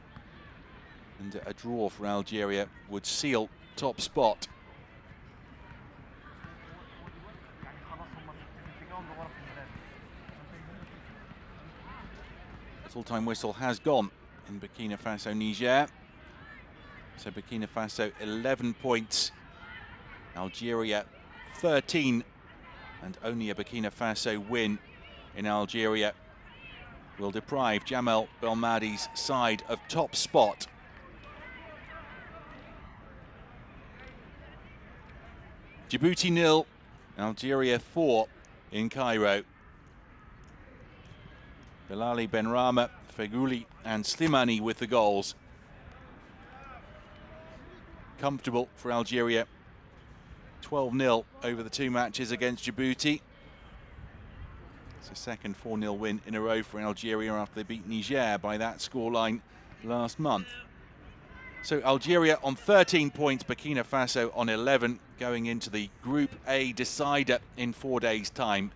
And a draw for Algeria would seal top spot. Full-time whistle has gone in Burkina Faso, Niger. So Burkina Faso 11 points, Algeria 13, and only a Burkina Faso win in Algeria will deprive Jamel Belmadi's side of top spot. Djibouti 0, Algeria 4 in Cairo. Bilali, Benrahma, Feghouli and Slimani with the goals. Comfortable for Algeria. 12-0 over the 2 matches against Djibouti. It's a second 4-0 win in a row for Algeria after they beat Niger by that scoreline last month. So Algeria on 13 points, Burkina Faso on 11, going into the Group A decider in 4 days' time.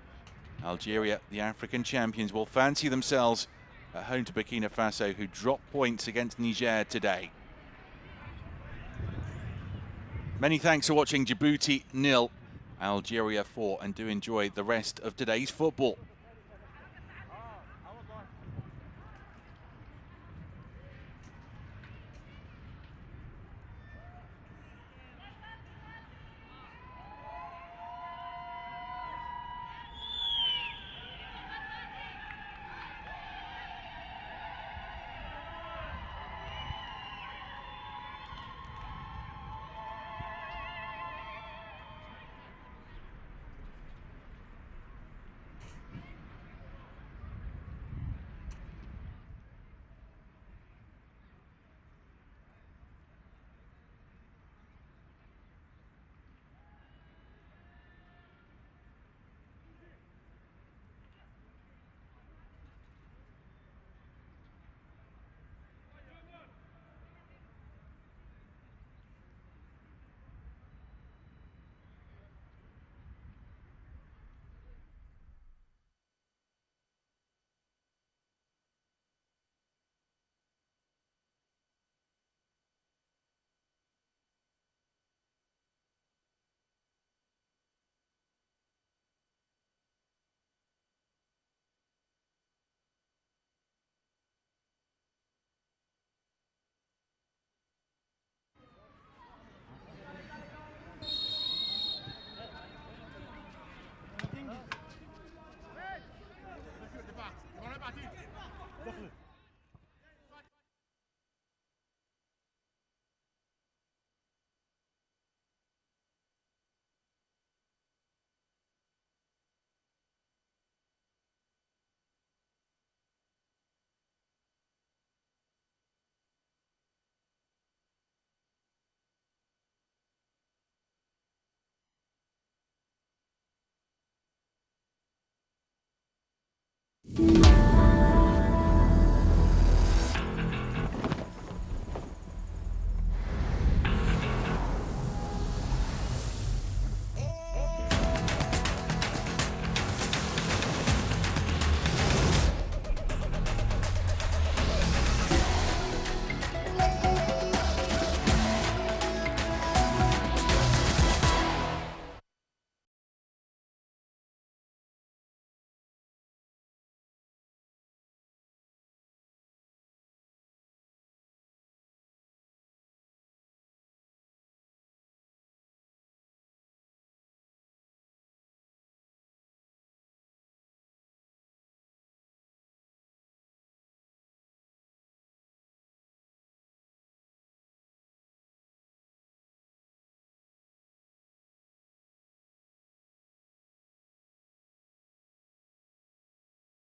Algeria, the African champions, will fancy themselves at home to Burkina Faso, who dropped points against Niger today. Many thanks for watching. Djibouti 0, Algeria 4, and do enjoy the rest of today's football.